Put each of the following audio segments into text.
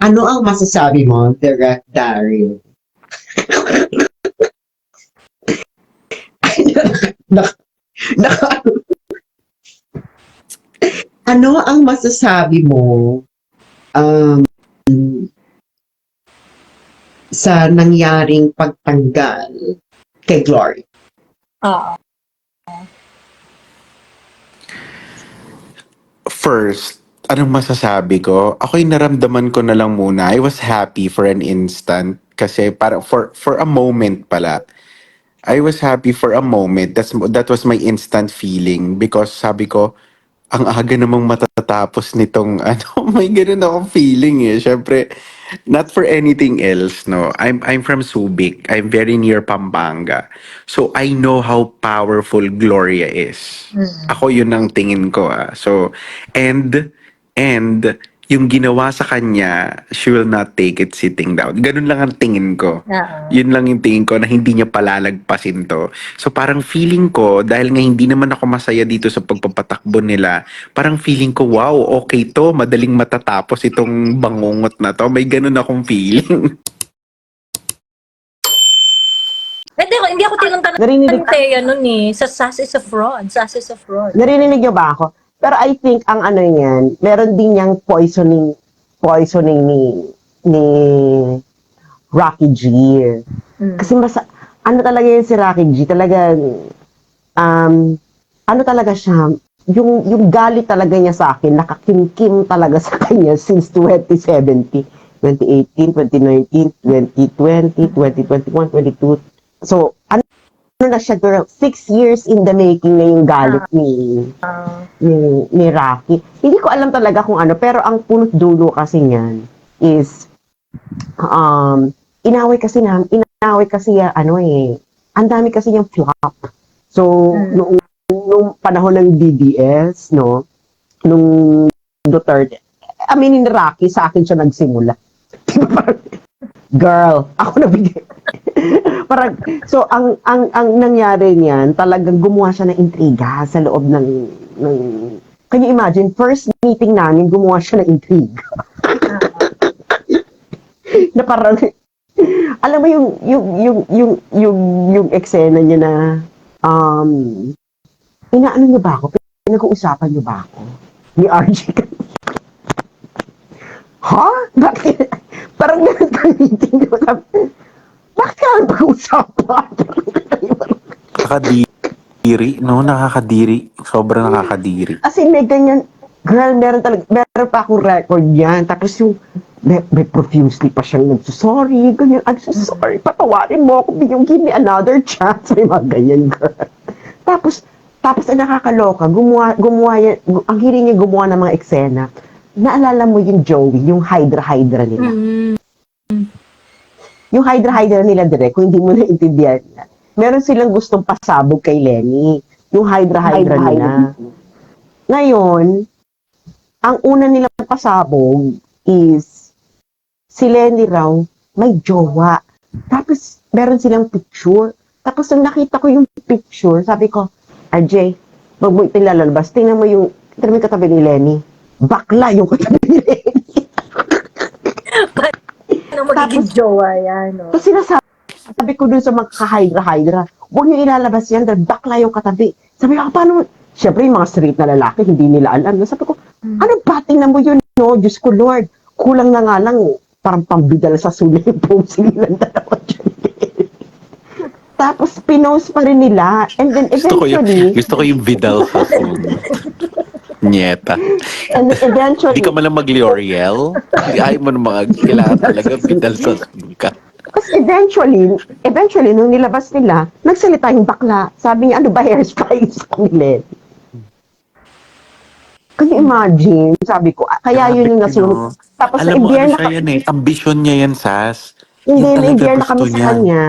Ano ang masasabi mo, Direct Daryl? Nak- nak- ano ang masasabi mo um, sa nangyaring pagtanggal kay Glory? Oo. First, anong masasabi ko? Ako'y naramdaman ko na lang muna. I was happy for an instant kasi para for a moment pala. I was happy for a moment. That was my instant feeling because sabi ko, ang aga namang matatapos nitong ano, may ganun akong feeling eh. Syempre, not for anything else, no. I'm from Subic. I'm very near Pampanga. So I know how powerful Gloria is. Ako yun ang tingin ko ah. So and yung ginawa sa kanya, she will not take it sitting down. Ganun lang ang tingin ko. Oo. Yun lang yung tingin ko na hindi niya palalagpasin to. So parang feeling ko, dahil nga hindi naman ako masaya dito sa pagpapatakbo nila, parang feeling ko, wow, okay to, madaling matatapos itong bangungot na to. May ganun akong feeling. Hindi ako tinuntan Narinig, ng Thea nun eh. Sa Sass is a fraud. Sass is a fraud. narinig niyo ba ako? Pero I think ang ano yan, meron din niyang poisoning ni Rocky G. Kasi ano talaga yun si Rocky G, talagang ano talaga siya, yung galit talaga niya sa akin, nakakimkim talaga sa kanya since 2017, 2018, 2019, 2020, 2021, 2022. So, ano na siya, girl, 6 years in the making na yung galit ni Rocky. Hindi ko alam talaga kung ano, pero ang punot dulo kasi niyan is, inaway kasi ano eh, ang dami kasi niyang flop. So, nung panahon ng DDS, no, nung Duterte, aminin ni Rocky, sa akin siya nagsimula. Girl, ako nabigay. Parang, so, ang nangyari niyan, talagang gumawa siya ng intriga sa loob ng can you imagine, first meeting namin, gumawa siya ng intriga. Na parang, alam mo yung eksena niya na, inaano niyo ba ako? Pinag-uusapan niyo ba ako? Ni RJ. Ha? Bakit? Parang ganun kang meeting. Bakit ka ang pag-uusapan? Nakakadiri, no? Nakakadiri. Sobrang nakakadiri. As in, may ganyan, girl, meron pa akong record yan. Tapos yung, may profusely pa siyang nagsusorry, ganyan, I'm so sorry, patawarin mo ako, give me another chance, may mga ganyan, girl. Tapos ang nakakaloka, gumawa yan, ang hiling niya gumawa ng mga eksena. Naalala mo yung Joey, yung Hydra nila. Yung Hydra nila direct, kung hindi mo naintindihan, meron silang gustong pasabog kay Lenny. Yung Hydra nila. Ngayon, ang una nilang pasabog is si Lenny raw may jowa. Tapos, meron silang picture. Tapos, nung nakita ko yung picture, sabi ko, RJ, wag mo itilalabas. Tingnan mo yung katabi ni Lenny. Bakla yung katabi ni Lenny. Ano magiging jowa yan, no? Tapos sinasabi ko dun sa mga ka-hydra, huwag niyo ilalabas yan dahil bakla yung katabi. Sabi ko, paano? Siyempre, yung mga straight na lalaki, hindi nila alam. Sabi ko, ano bating na mo yun? No? Diyos ko, Lord. Kulang na nga lang, parang pambidal sa sulit yung posing nilang dalawa dyan. Tapos, pinost pa rin nila. And then, eventually... Gusto ko yung Vidal sa Nyeta. And eventually... Hindi ka malang mag-L'Oreal? Ay mo naman, kailangan talaga Vidal sa ka. Kasi eventually, nung nilabas nila, nagsalita yung bakla. Sabi niya, ano ba hairstyle sa kanila? Can you imagine? Sabi ko, kaya yun yung nasunod. Tapos alam mo, ano siya yan eh, ambisyon niya yan, Sas. Hindi, Yun talaga na-imbier na gusto kami sa niya. kanya.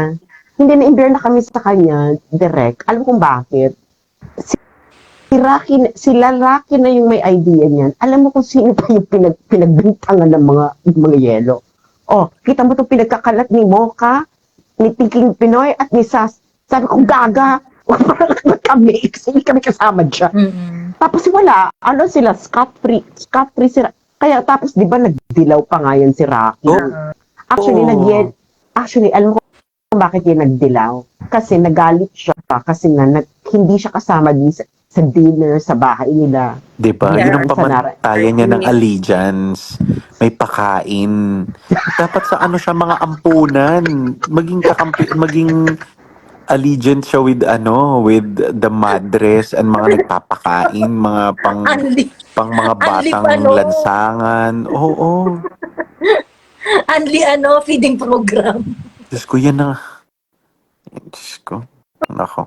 Hindi, na-imbier na kami sa kanya, direct. Alam kong bakit? Sila Rocky na yung may idea niyan. Alam mo kung sino pa yung pinagbintangan ng mga yelo. Oh, kita mo itong pinagkakalat ni Mocha, ni Pinking Pinoy, at ni Sas. Sabi ko, gaga. Parang kami, kasi hindi kami kasama dyan. Tapos wala, ano sila, scot-free sila. Kaya tapos 'di ba nagdilaw pa nga yan si Rocky. Oh. Actually Oo. alam mo kung bakit yan nagdilaw? Kasi nagalit siya kasi nga hindi siya kasama din sa dinner sa bahay nila. Diba? Yeah. Yun ang pamantayan niya ng allegiance. May pakain. Dapat sa ano siya, mga ampunan. Maging allegiance siya with with the madres and mga nagpapakain, mga Unli, pang mga unli batang pa, no? lansangan. Oo. Unli feeding program. Diyos ko, yan na. Diyos ko. Nako.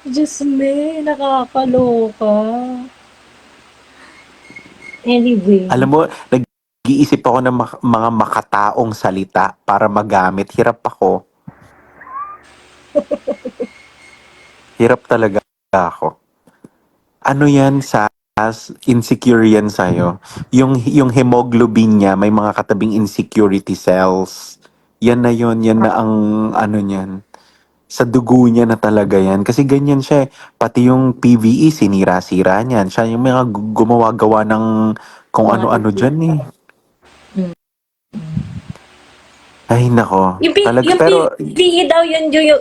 Diyos me, nakakaloka. Anyway. Alam mo, nag-iisip ako ng mga makataong salita para magamit. Hirap ako. Hirap talaga ako. Ano yan, insecure yan sa'yo. Yung hemoglobin niya, may mga katabing insecurity cells. Yan na ang ano niyan. Sa dugo niya na talaga yan. Kasi ganyan siya eh. Pati yung PVE, sinira-sira niyan. Siya yung mga gumawa-gawa ng kung ano-ano dyan eh. Ay, nako. Talaga, Yung pero, PE daw,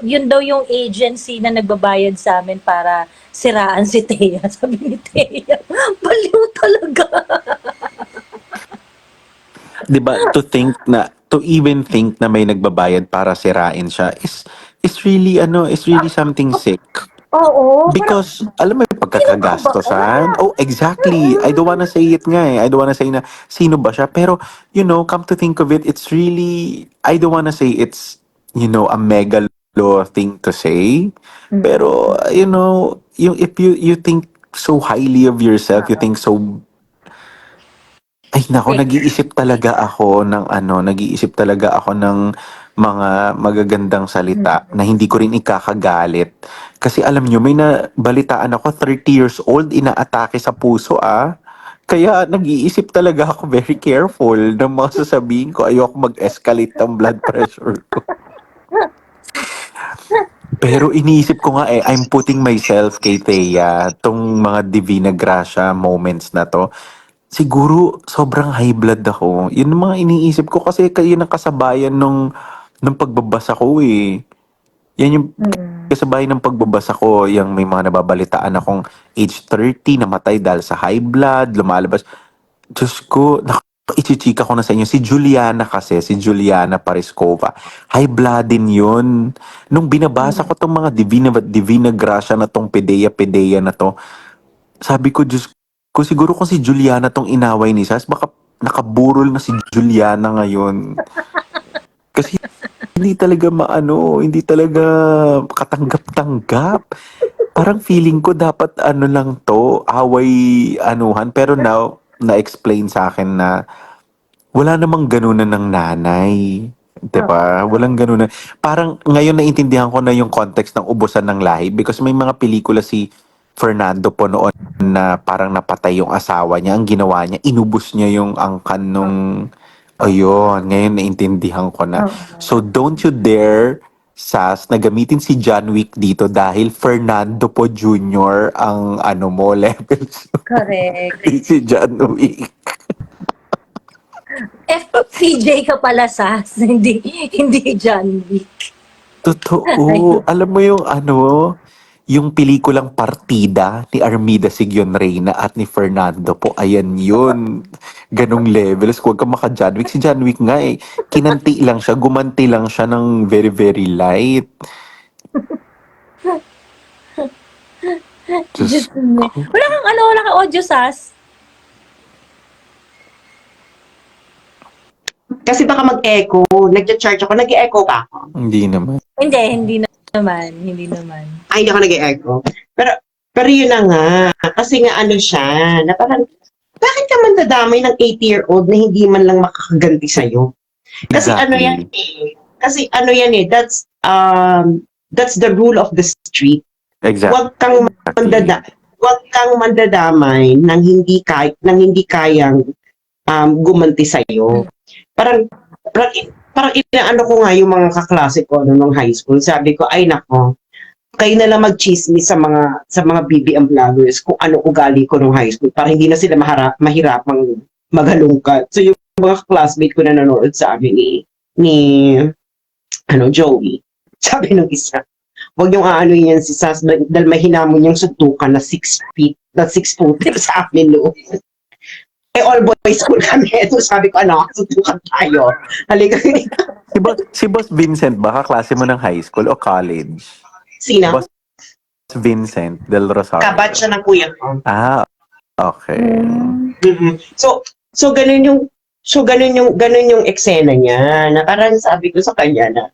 yun daw yung agency na nagbabayad sa amin para siraan si Thea. Sabi ni Thea, baliw talaga. di ba, to even think na may nagbabayad para sirain siya is really something sick. Oo. Because, alam mo yung pagkakagastosan? Oh, exactly. I don't wanna say it nga eh. I don't wanna say na sino ba siya. Pero, come to think of it, it's really, I don't wanna say it's, a megalo thing to say. Pero, yung if you think so highly of yourself, you think so. Ay nako, nag-iisip talaga ako ng mga magagandang salita na hindi ko rin ikakagalit. Kasi alam nyo, may nabalitaan ako, 30 years old, inaatake sa puso Kaya nag-iisip talaga ako very careful ng mga sasabihin ko. Ayoko mag-escalate ang blood pressure ko. Pero iniisip ko nga I'm putting myself kay Thea, tong mga Divina Gracia moments na to. Siguro, sobrang high blood ako. Yun ang mga iniisip ko kasi kayo ang kasabayan nung pagbabasa ko eh. Yan yung kasabayan ng pagbabasa ko, yung may mga nababalitaan akong age 30, namatay dahil sa high blood, lumalabas. Diyos ko, ichichika ko na sa inyo. Si Juliana Pariscova. High blood din yun. Nung binabasa ko tong mga Divina Gracia na tong Pedeya na to, sabi ko, Diyos ko, siguro kung si Juliana tong inaway ni Sas, baka nakaburol na si Juliana ngayon. Kasi hindi talaga katanggap-tanggap. Parang feeling ko dapat lang to, away anuhan. Pero now, na-explain sa akin na wala namang ganunan ng nanay. 'Di ba? Walang ganunan. Parang ngayon naintindihan ko na yung context ng ubusan ng lahi because may mga pelikula si Fernando po noon na parang napatay yung asawa niya. Ang ginawa niya, inubos niya yung angkan nung ayun, ngayon naintindihan ko na. So don't you dare na gamitin si John Wick dito dahil Fernando po Jr. ang mo levels. Correct. Si John Wick. FCJ ka pala, Sas. Hindi John Wick. Totoo. Alam mo yung pelikulang Partida ni Armida Sigyon Reyna at ni Fernando po, ayan yun. Ganong levels. Huwag ka maka-John Wick. Si John Wick nga kinanti lang siya, gumanti lang siya ng very, very light. Diyos ko. Wala kang audio, Sas. Kasi baka mag-echo. Nag-charge ako. Nag-echo ka ako. Hindi naman. Hindi naman. Ay, hindi ako nag-echo. Pero yun na nga. Kasi nga siya, na parang, bakit ka man dadamay ng 80-year-old na hindi man lang makakaganti sa'yo? Kasi Exactly. yan eh. That's the rule of the street. Exactly. Huwag kang mandadamay nang hindi kayang gumanti sa'yo. Parang inaano ko nga yung mga kaklase ko nung high school. Sabi ko, ay nako, kayo na lang mag-chismis sa mga BBM vloggers kung ano ugali ko nung high school para hindi na sila mahirapang maghalungkat. So yung mga classmate ko na nanonood sa amin ni Joey, sabi nung isa, huwag yung aanuin yan si Sas dahil may hinamon yung suntukan na 6 feet, na 6 foot sa amin noon. All boys school kami. So sabi ko, suntukan tayo. Halika. Si Boss Vincent ba, kaklase mo ng high school o college? Sina? Boss Vincent del Rosario. Kabat siya ng kuya ko. Ah, okay. Mm-hmm. So ganun yung eksena niya na parang sabi ko sa kanya na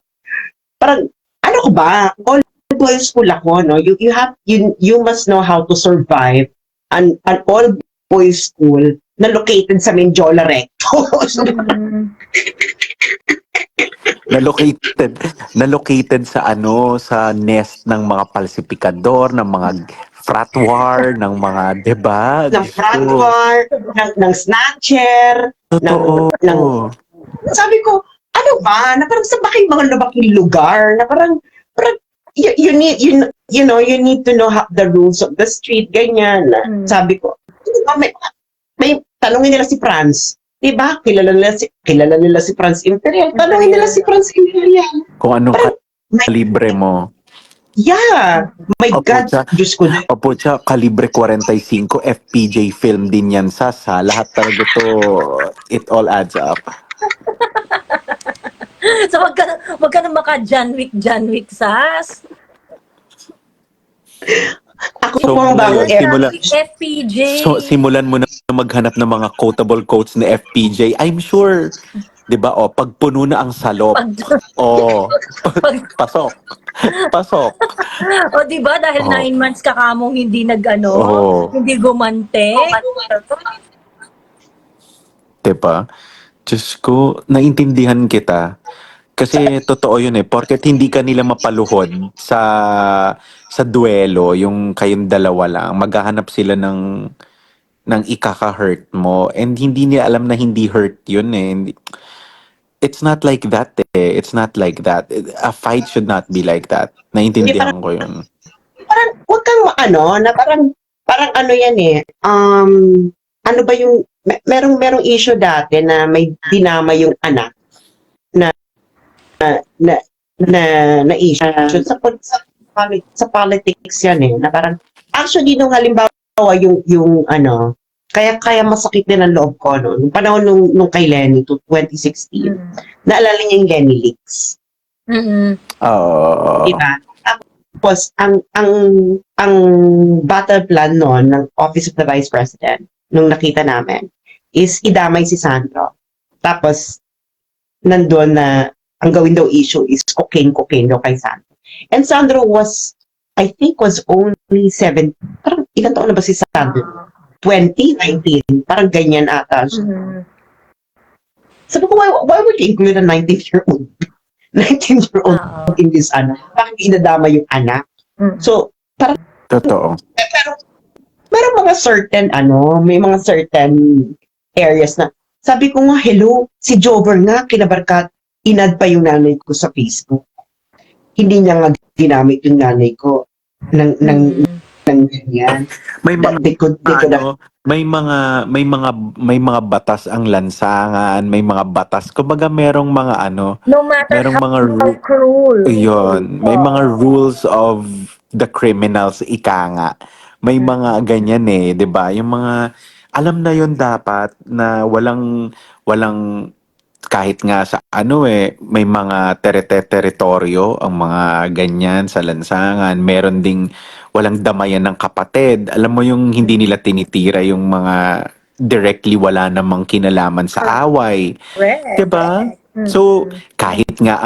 parang ano ko ba, all boys school ako, no, you must know how to survive an all boys school na located sa Menjola Recto. So, na-located sa nest ng mga falsifikador, ng mga frat war, ng mga, diba? ng front war, ng snatcher, Totoo. sabi ko, ano ba, na parang sa mga labaking lugar, na parang you need to know the rules of the street, ganyan. Sabi ko, may tanungin nila si Franz. Diba? Kilala nila si Franz Imperial. Tanungin nila si Franz Imperial. Kung anong kalibre mo. Yeah. My God. Diyos ko. Opo, siya, kalibre 45, FPJ film din yan, Sasa. Lahat talaga to, it all adds up. So wag ka na maka-John Wick, Sas. Ako So, po ang bagong FPJ. So, simulan mo na maghanap ng mga quotable quotes ni FPJ. I'm sure, di ba, pag puno na ang salop, pasok. O di ba dahil 9 months ka kamong hindi hindi gumante. Diba? Diyos ko, naintindihan kita. Kasi totoo yun porket hindi ka nila mapaluhod sa duelo, yung kayong dalawa lang, maghahanap sila ng ikaka-hurt mo, and hindi niya alam na hindi hurt yun It's not like that It's not like that. A fight should not be like that. Naintindihan ko yun. Parang, huwag kang na parang ano yan ano ba yung, merong issue dati na may dinama yung anak na issue sa politics yan na parang actually nung halimbawa yung kaya masakit din ang loob ko nung panahon nung kay Lenny to 2016 naalala niya yung Lenny Leaks. Diba? Tapos ang battle plan noon ng Office of the Vice President nung nakita namin is idamay si Sandro. Tapos nandun na ang gawin daw issue is cocaine daw kay Sandro. And Sandro I think was only 7, parang ilan taon na ba si Sandro? 20, 19, parang ganyan ata siya. Sabi ko, why would you include a 19-year-old? 19-year-old in this bakit inadama yung anak? So, parang, totoo. Pero, meron mga certain, may mga certain areas na, sabi ko nga, hello, si Jover nga, kinabarkat, inad pa yung nanay ko sa Facebook. Hindi niya nga ginamit yung nanay ko ng ganyan. May mga batas ang lansangan, may mga batas. Kumbaga merong mga no matter merong how mga cruel. Yun, may mga rules of the criminals, ika nga. May mga ganyan 'di ba? Yung mga alam na yon dapat na walang kahit nga sa may mga teritoryo ang mga ganyan sa lansangan. Meron ding walang damayan ng kapatid. Alam mo yung hindi nila tinitira yung mga directly wala namang kinalaman sa away. Diba? So, kahit nga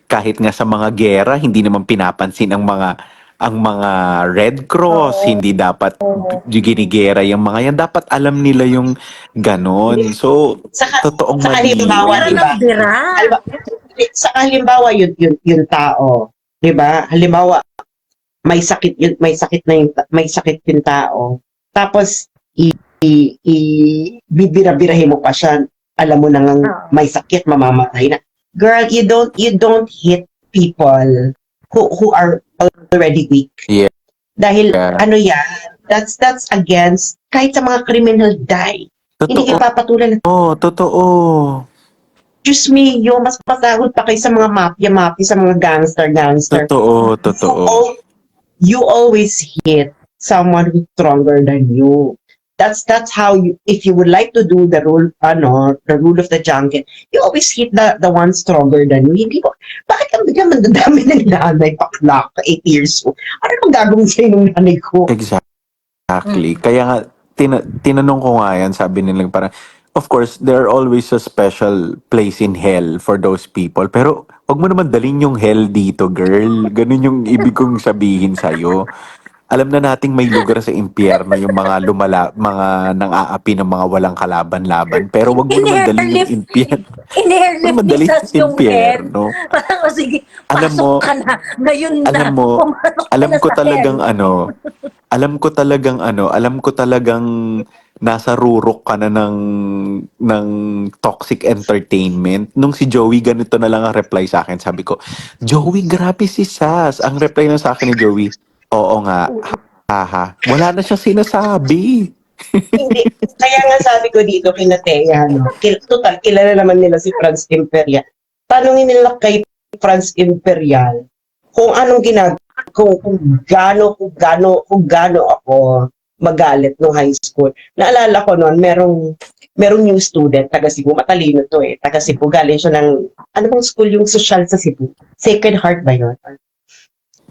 kahit nga sa mga gera, hindi naman pinapansin ang mga Red Cross, hindi dapat ginigera yung mga yan. Dapat alam nila yung ganon. So, totoong mali. Halimbawa, diba? Halimbawa, yung tao, diba? Halimbawa, may sakit yung tao. Tapos, bibira-birahin mo pa siya. Alam mo nang may sakit, mamamatay na. Girl, you don't hit people who are already weak. Yeah. Dahil, Yeah. ano yan, that's against, kahit sa mga criminal die, hindi Totoo. ka papatulan. Totoo. Diyos me, yung mas pasahod pa kayo sa mga mafia, sa mga gangster. Totoo. You always hit someone who's stronger than you. That's how you, if you would like to do the rule of the jungle, you always hit the one stronger than you. Hindi ko, bakit ang bigyan mandadami ng nanay, pakla ka, 8 years old? Ano bang gagawin sa'yo ng nanay ko? Exactly. Kaya nga, tinanong ko nga yan, sabi nila parang, of course, there are always a special place in hell for those people. Pero, wag mo naman dalhin yung hell dito, girl. Ganun yung ibig kong sabihin sa'yo. Alam na nating may lugar sa impyerno yung mga mga nang-aapi ng mga walang kalaban-laban. Pero wag mo naman dalhin yung impyerno. In-airlift Wag mo ni dalhin Sas yung head. impyerno. Parang, o sige, Alam mo, pasok ka na. Ngayon na. alam mo, Pumasok ka alam na ko sa talagang hell. alam ko talagang nasa rurok ka na ng toxic entertainment. Nung si Joey, ganito na lang ang reply sa akin. Sabi ko, Joey, grabe si Sas. Ang reply na sa akin ni Joey, oo nga, haha. Wala na siya sinasabi. Hindi. Kaya nga sabi ko dito kina Thea, total, kilala naman nila si Franz Imperial. Tanungin nila kay Franz Imperial kung anong kung gaano ako magalit nung high school. Naalala ko noon, merong new student, taga Cebu, matalino to taga Cebu, galing siya ng, ano bang school yung social sa Cebu? Sacred Heart ba yun?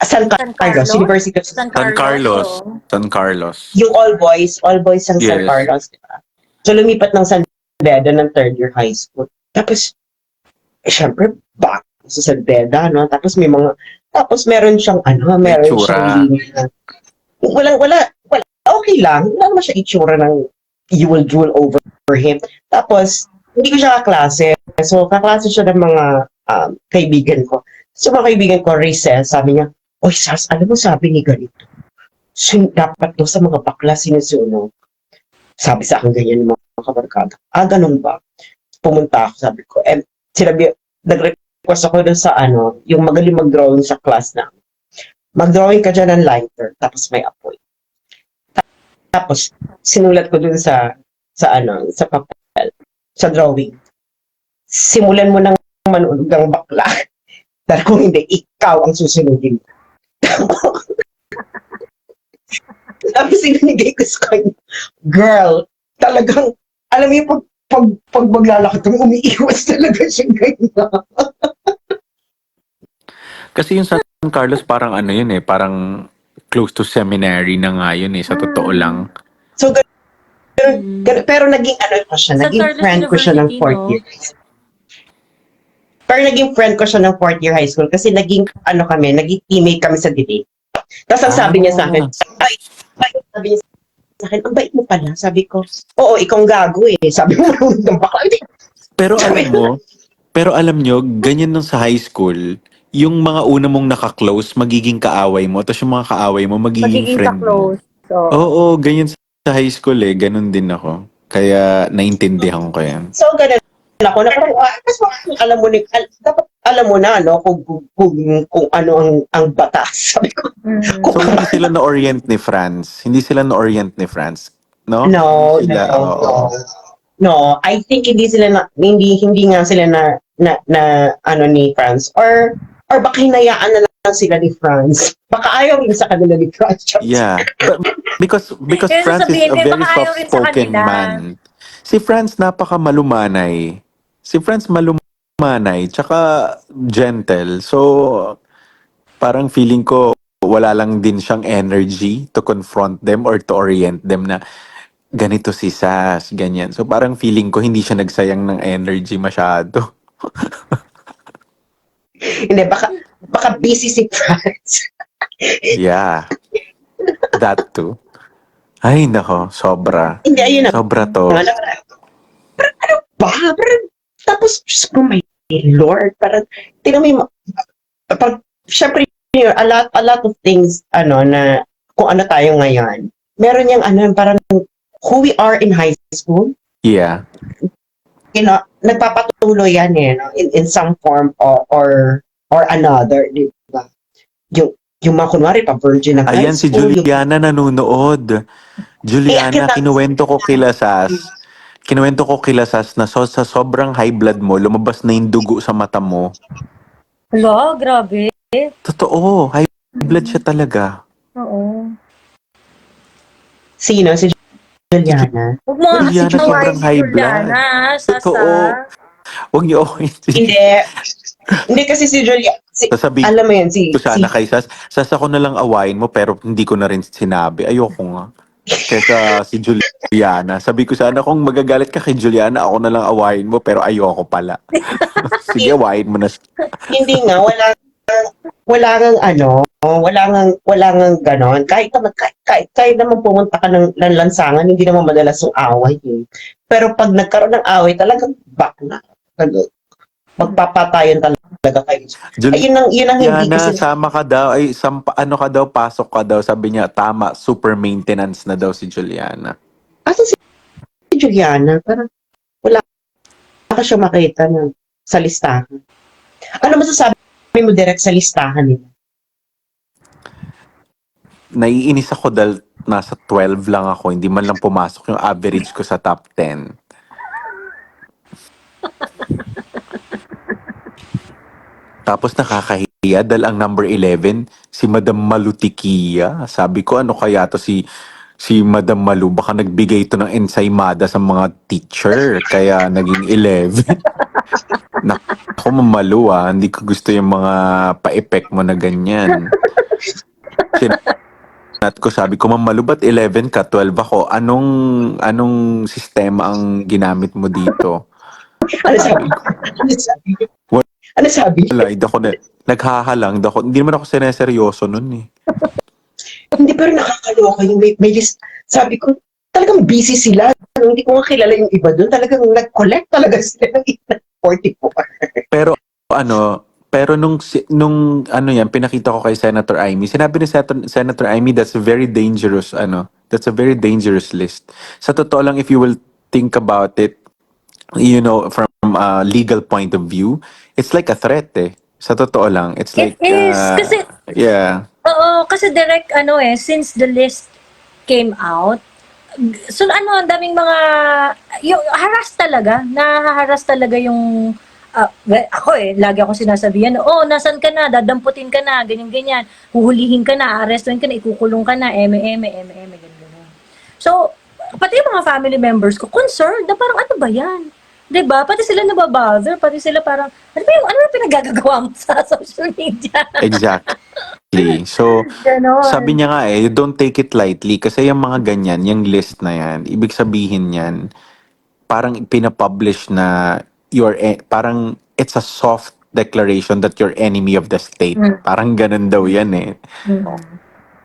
San Carlos, University of San San Carlos. oo. San Carlos. Yung all boys ang San Yes. Carlos, di ba? So lumipat ng San Beda ng third year high school. Tapos, syempre, back sa San Beda, no? Tapos meron siyang, meron Itsura. siyang linya. Wala, okay lang. Wala naman siya itsura ng you will drool over him. Tapos, hindi ko siya kaklase. So, kaklase siya ng mga kaibigan ko. So, mga kaibigan ko, recess, sabi niya, oy, Sas, alam mo, sabi ni ganito, dapat to sa mga bakla sinusunog. Sabi sa akin ganyan ng mga kabarkada. Ganun ba? Pumunta ako, sabi ko. Nag-request ako doon sa yung magaling mag-drawing sa class na. Mag-drawing ka dyan ng lighter, tapos may apoy. Tapos, sinulat ko doon sa papel, sa drawing. Simulan mo ng manunog ng bakla. Dahil kung hindi, ikaw ang susunugin. Sabi sinanigay ko sa kanya, girl, talagang, alam mo yung pag maglalakad, umiiwas talaga siya ganyan. Kasi yung San Carlos parang yun parang close to seminary na nga yun sa totoo lang. So, pero naging ko siya, San naging Carlos friend ko siya ng University, fourth no? year. Pero naging friend ko siya ng fourth year high school kasi naging naging teammate kami sa debate. Tapos ang sabi niya sa akin, sabi niya sa akin, ang bait mo pala. Sabi ko, oo, ikaw ang gago Sabi mo, ng bakla. Pero alam nyo, ganyan nung sa high school, yung mga una mong naka-close, magiging kaaway mo. Tapos yung mga kaaway mo, magiging friend mo. ka-close. So, Oo, ganyan sa high school Ganun din ako. Kaya naintindihan ko yan. So, ganun ako na parang, dapat alam mo na, kung ano ang batas. Sabi ko, So, hindi sila na-orient ni Franz. No? no, Sila, oo. No, I think hindi nga sila na ni Franz or baka hinayaan na lang sila ni Franz. Baka ayaw rin sa kanila ni Franz. Yeah. But because Kaya Franz is sasabihin, a very baka ayaw rin sa soft-spoken kanila. man. Si Franz napaka-malumanay. Tsaka gentle. So, parang feeling ko wala lang din siyang energy to confront them or to orient them na ganito si Sas, ganyan. So, parang feeling ko hindi siya nagsayang ng energy masyado. Hindi, baka busy si Franz. Yeah. That too. Ay, nako, sobra. Hindi, ayun na. Sobra to. Ano ba? Tapos, oh my Lord, parang, tingnan mo yung, syempre, a lot of things, na, kung ano tayo ngayon, meron yung, parang, who we are in high school, Yeah. Nagpapatuloy yan in some form or another, di ba? yung mga kunwari pa virgin ng high Ayan, si school, yung Juliana nanonood. Juliana, kita kinuwento ko kila Sas na sa sobrang high blood mo, lumabas na yung dugo sa mata mo. Hala, grabe. Totoo, high blood siya talaga. Oo. sino si Juliana. Huwag mo nga kasi Juliana, ginawa sobrang si high Juliana, Totoo. Sasa. Huwag niyo okay. Hindi kasi si Juliana, Sasabihin alam mo yun, ko sana kay Sas ako na lang awayin mo pero hindi ko na rin sinabi. Ayoko nga. Kesa si Juliana. Sabi ko sana kung magagalit ka kay Juliana, ako na lang awayin mo pero ayoko pala. Sige, awayin mo na. hindi nga, wala ngang wala ngang ganon. Kahit naman pumunta ka ng lansangan, hindi naman madalas yung away eh. Pero pag nagkaroon ng away, talagang back na. Magpapatayan talaga kayo. Ay, yun ang hindi Juliana, kasi, sama ka daw. Ay, ano ka daw, pasok ka daw. Sabi niya, tama, super maintenance na daw si Juliana. asa si Juliana, parang wala ka siya makita sa listahan. Ano masasabi mo direct sa listahan nila? Naiinis ako dahil nasa 12 lang ako. Hindi man lang pumasok yung average ko sa top 10. Tapos nakakahiya dahil ang number 11, si Madam Malutikia. Sabi ko, ano kaya to si Madam Malu? Baka nagbigay ito ng ensaymada sa mga teacher. Kaya naging 11. Naku, mamalu ah. Hindi ko gusto yung mga pa-effect mo na ganyan. Sinat ko, sabi ko, mamalu, ba't 11 ka? 12 ako. Anong sistema ang ginamit mo dito? Ano sabi ko? Ano sabi ko? Ano sabi? Wala, hindi ako naghahalang. Hindi naman ako sineseryoso nun eh. Hindi, pero nakakaloka yung may list. Sabi ko, talagang busy sila. Hindi ko nga kilala yung iba doon. Talagang nag-collect talaga sila ng 44. Pero nung ano yan, pinakita ko kay Senator Amy. Sinabi ni Senator Amy, that's a very dangerous list. Sa totoo lang, if you will think about it, from a legal point of view, it's like a threat eh. Sa totoo lang, it's It like, is. Kasi, yeah. oo, kasi direct, since the list came out, so ang daming mga, yung harass talaga, nahaharas talaga yung, ako lagi akong sinasabihan, nasan ka na, dadamputin ka na, ganyan-ganyan, huhulihin ka na, arrestuin ka na, ikukulong ka na, ganyan-ganyan. So, pati yung mga family members ko, concerned, na parang ano ba yan? 'Di ba? Pati sila nababother, pati sila parang, ano ba pinagagagawa mo sa social media? Exactly. So, Ganon. sabi niya nga don't take it lightly kasi yung mga ganyan, yung list na yan, ibig sabihin yan, parang pinapublish na parang it's a soft declaration that you're enemy of the state. Parang ganun daw yan eh.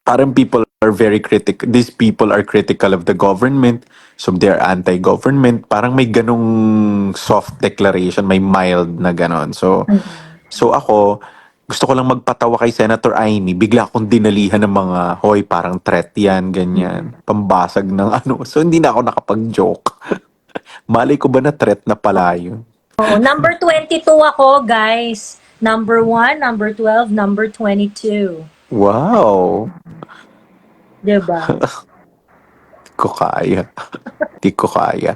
Parang these people are critical of the government, so they're anti-government. Parang may ganung soft declaration, may mild na ganon. So ako, gusto ko lang magpatawa kay Senator Amy, bigla akong dinalihan ng mga, hoy, parang threat yan, ganyan. Pambasag ng ano. So hindi na ako nakapag-joke. Malay ko ba na threat na pala yun? Oo, number 22 ako, guys. Number 1, number 12, number 22. Wow! 'Di ba? Ko kaya. Di ko kaya.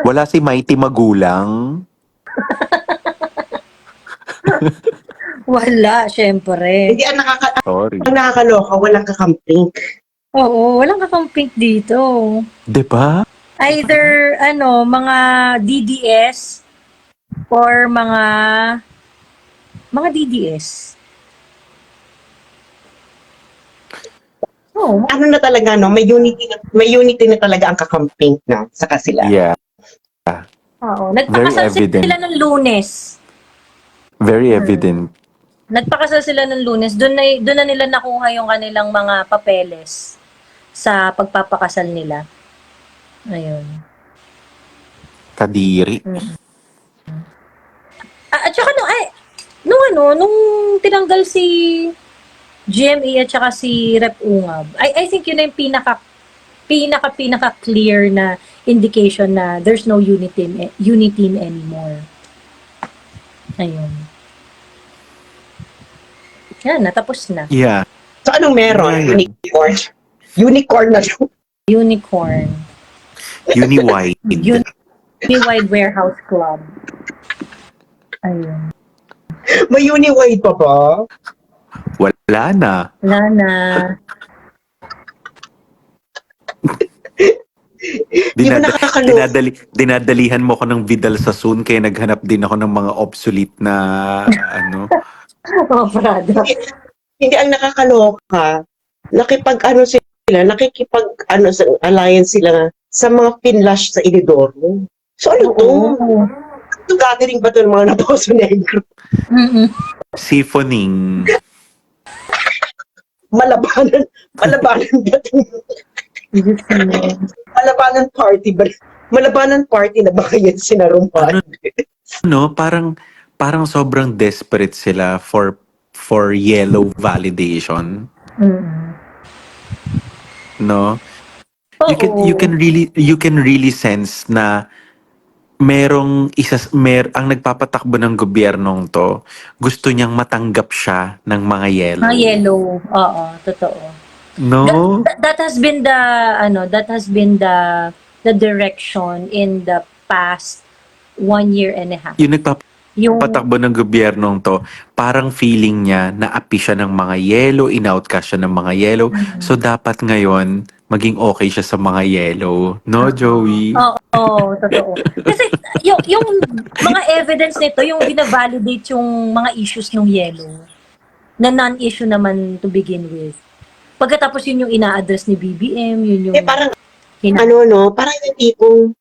Wala si Mighty Magulang. Wala, syempre. Hindi, Sorry. ang nakakaloka, walang kakamping. Oo, walang kakamping dito. Diba? Either, mga DDS or mga DDS. Oh, Ano na talaga, no? May unity na talaga ang kakamping na sa kasila. Yeah. oo. Nagpakasal evident. sila ng Lunes. Very evident. Nagpakasal sila ng Lunes. Doon na nila nakuha yung kanilang mga papeles sa pagpapakasal nila. Ayun. Kadiri. At saka nung tinanggal si GMA at saka si Rep Ungab, I think yun na yung pinaka clear na indication na there's no unity anymore. Ayun. Yan, natapos na. Yeah. Anong meron? Ano yan? Unicorn. Unicorn na siya. Unicorn. Uni-wide. Uni-wide Warehouse Club. Ayun. May uni-wide pa ba? Wala na. Wala na. Di ba nakakaloka? Dinadalihan mo ko ng Vidal Sassoon kaya naghanap din ako ng mga obsolete na ano. Oh, Prada. Hindi ang nakakaloka. Nakikipag-ano sa alliance sila sa mga Finlash sa Inidoro. So ano to? Oo. Ito gathering ba ito ng mga Naposo Negro? Mm-mm. Siphoning. Malabanan ba ito? Malabanan party ba? Malabanan party na ba yan sinarumpan? No, parang sobrang desperate sila for yellow validation, Mm-mm. no? You Oo. can really sense na ang nagpapatakbo ng gobyernong to, gusto niyang matanggap siya ng mga yellow. Mga yellow. Oo, totoo. No? That has been the direction in the past 1 year and a half. Yung Yung nagpapatakbo ng gobyernong to, parang feeling niya na api siya ng mga yellow, in-outcast siya ng mga yellow. So dapat ngayon, maging okay siya sa mga yellow. No, Joey? Oo, totoo. Kasi yung mga evidence nito, yung binavalidate yung mga issues ng yellow na non-issue naman to begin with. Pagkatapos yun yung ina-address ni BBM, yun yung Parang Hina- parang yung tipong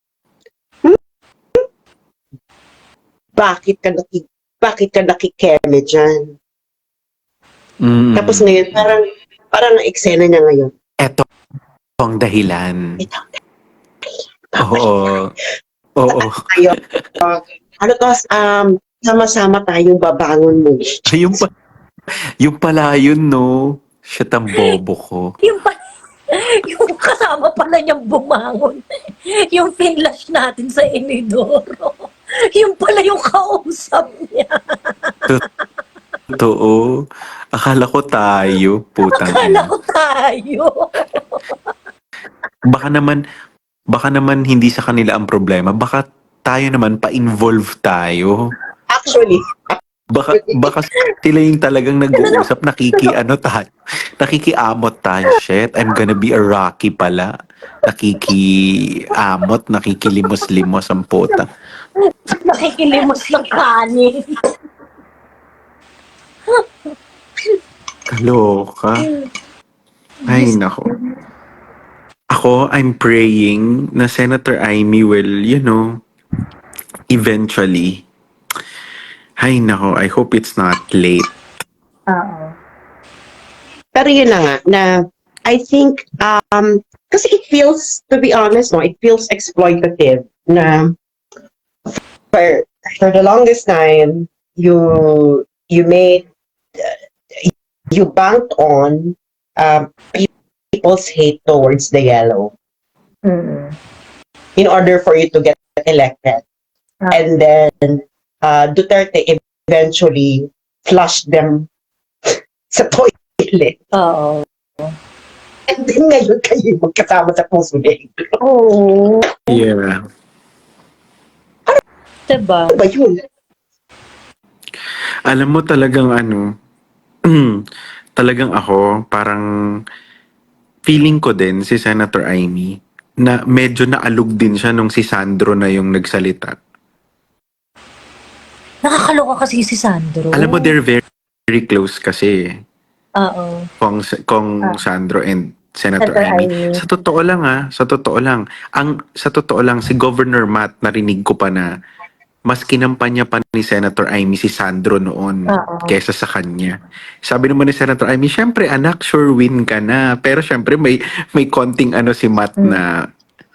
bakit ka nakikeme dyan? Mm. Tapos ngayon, parang ang eksena niya ngayon. Eto ang dahilan. Ito, Oo. Oo. tayo. Sama-sama tayong babangon mo. Yung pala yun, no? Shit ang bobo ko. yung kasama pala niyang bumangon. Yung finlash natin sa Inidoro. Yung pala yung kausap niya. Totoo. Akala ko tayo, putang Akala ina. ko tayo. Baka naman hindi sa kanila ang problema. Baka tayo naman pa-involve tayo. Actually, Baka sila yung talagang nag-uusap, nakikiamot tayo. Shit, I'm gonna be a Rocky pala. Nakikiamot, nakikilimos-limos ang puta. Nakikilimos ng kanin. Kaloka. Ay, nako. Ako, I'm praying na Senator Amy will, eventually. Ay, nako. I hope it's not late. Oo. pero yun na nga, na I think, kasi it feels, to be honest, no, it feels exploitative na for the longest time, you made, you banked on people's hate towards the yellow Mm-mm. in order for you to get elected. And then, Duterte eventually flushed them sa toilet. Oo. And then ngayon kayo magkasama sa Puso Negro. Oo. Yeah. Diba? Ano ba yun? Alam mo talagang talagang ako, parang feeling ko din si Senator Amy na medyo naalog din siya nung si Sandro na yung nagsalita. Nakakaloka kasi si Sandro. Alam mo, they're very, very close kasi Oo. kung Sandro and Senator Senator Amy. Amy. Sa totoo lang, si Governor Matt, narinig ko pa na mas kinampanya pa ni Senator Amy si Sandro noon Oo. kesa sa kanya. Sabi naman ni Senator Amy, syempre anak, sure win ka na. Pero syempre may konting si Matt na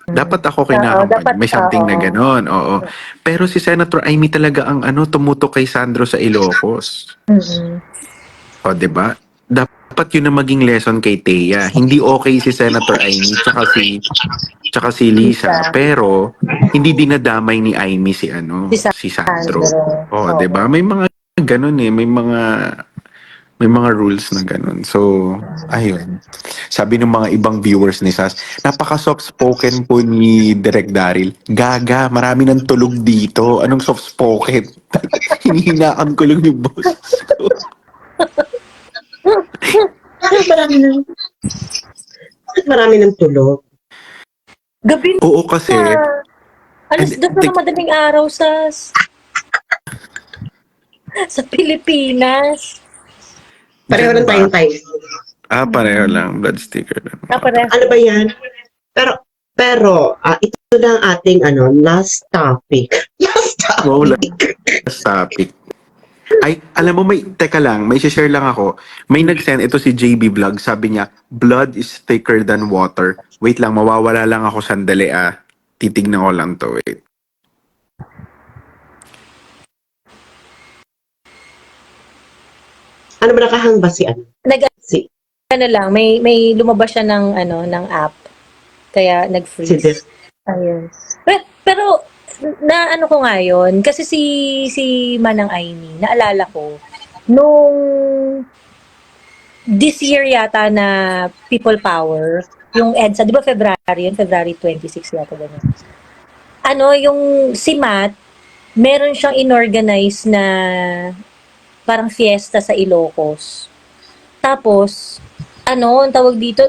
dapat ako kinakampanya. dapat, May something na oo. ganon. Oo. Pero si Senator Amy talaga ang tumutok kay Sandro sa Ilocos. Mm-mm. O, diba? Dapat yun na maging lesson kay Thea. Hindi okay si Senator Amy tsaka si Lisa. Lisa. Pero, hindi dinadamay ni Amy si Sandro. Sandro. O, Oo. diba? May mga ganun may mga May mga rules na ganun. So, ayun. Sabi ng mga ibang viewers ni Sas, napaka-soft-spoken po ni Direk Daryl. Gaga, marami ng tulog dito. Anong soft-spoken? Hinihinaan ko lang yung boses ko. Bakit marami ng tulog? Gabi Oo, kasi, na. Alas And- 2 na ng madaling araw sa Pilipinas. Pareho Diyan lang ba? tayong time. Pareho lang. Blood sticker lang. Pareho. Ano ba yan? Pero ito na ang ating last topic. Last Wow, topic. last topic. Ay, alam mo, teka lang, may share lang ako. May nag-send, ito si JB Vlog, sabi niya, blood is thicker than water. Wait lang, mawawala lang ako sandali Titignan ko lang to, wait. Ano ba nakahang ba si Si, Ano lang, may lumabas siya ng app. Kaya si nag-freeze. Direk. Ayun. Pero na ano ko nga yun, kasi si Manang Aimee, naalala ko, nung this year yata na People Power, yung EDSA, di ba February yun? February 26 yata ganun. Yung si Matt, meron siyang inorganize na parang fiesta sa Ilocos. Tapos, ang tawag dito,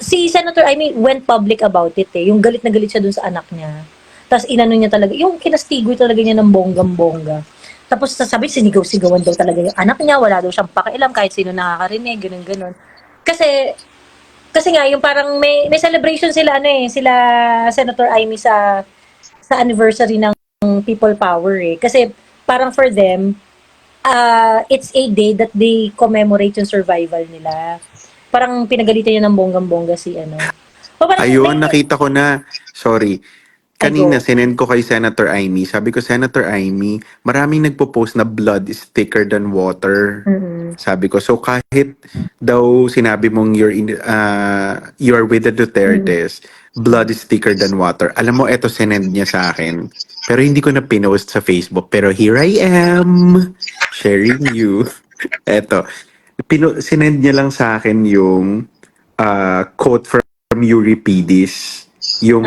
si Senator Aimee went public about it Yung galit na galit siya dun sa anak niya. Tapos inano niya talaga, yung kinastigoy talaga niya ng bonggam-bongga. Tapos sasabi, sinigaw-sigawan daw talaga yung anak niya, wala daw siyang pakialam kahit sino nakakarinig, ganun-ganun. Kasi nga, yung parang may celebration sila, sila Senator Aimee sa anniversary ng People Power Kasi parang for them, it's a day that they commemorate yung survival nila. Parang pinagalitan niya ng bonggam-bongga si parang Ayun, nakita ko na. Sorry. Kanina, Ay, go. sinend ko kay Senator Aimee. Sabi ko, Senator Aimee, maraming nagpo-post na blood is thicker than water. Mm-mm. Sabi ko, so kahit daw sinabi mong you're with the Dutertes, blood is thicker than water. Alam mo, eto sinend niya sa akin. Pero hindi ko na pinost sa Facebook. Pero here I am, sharing you. Eto, sinend niya lang sa akin yung quote from Euripides. Yung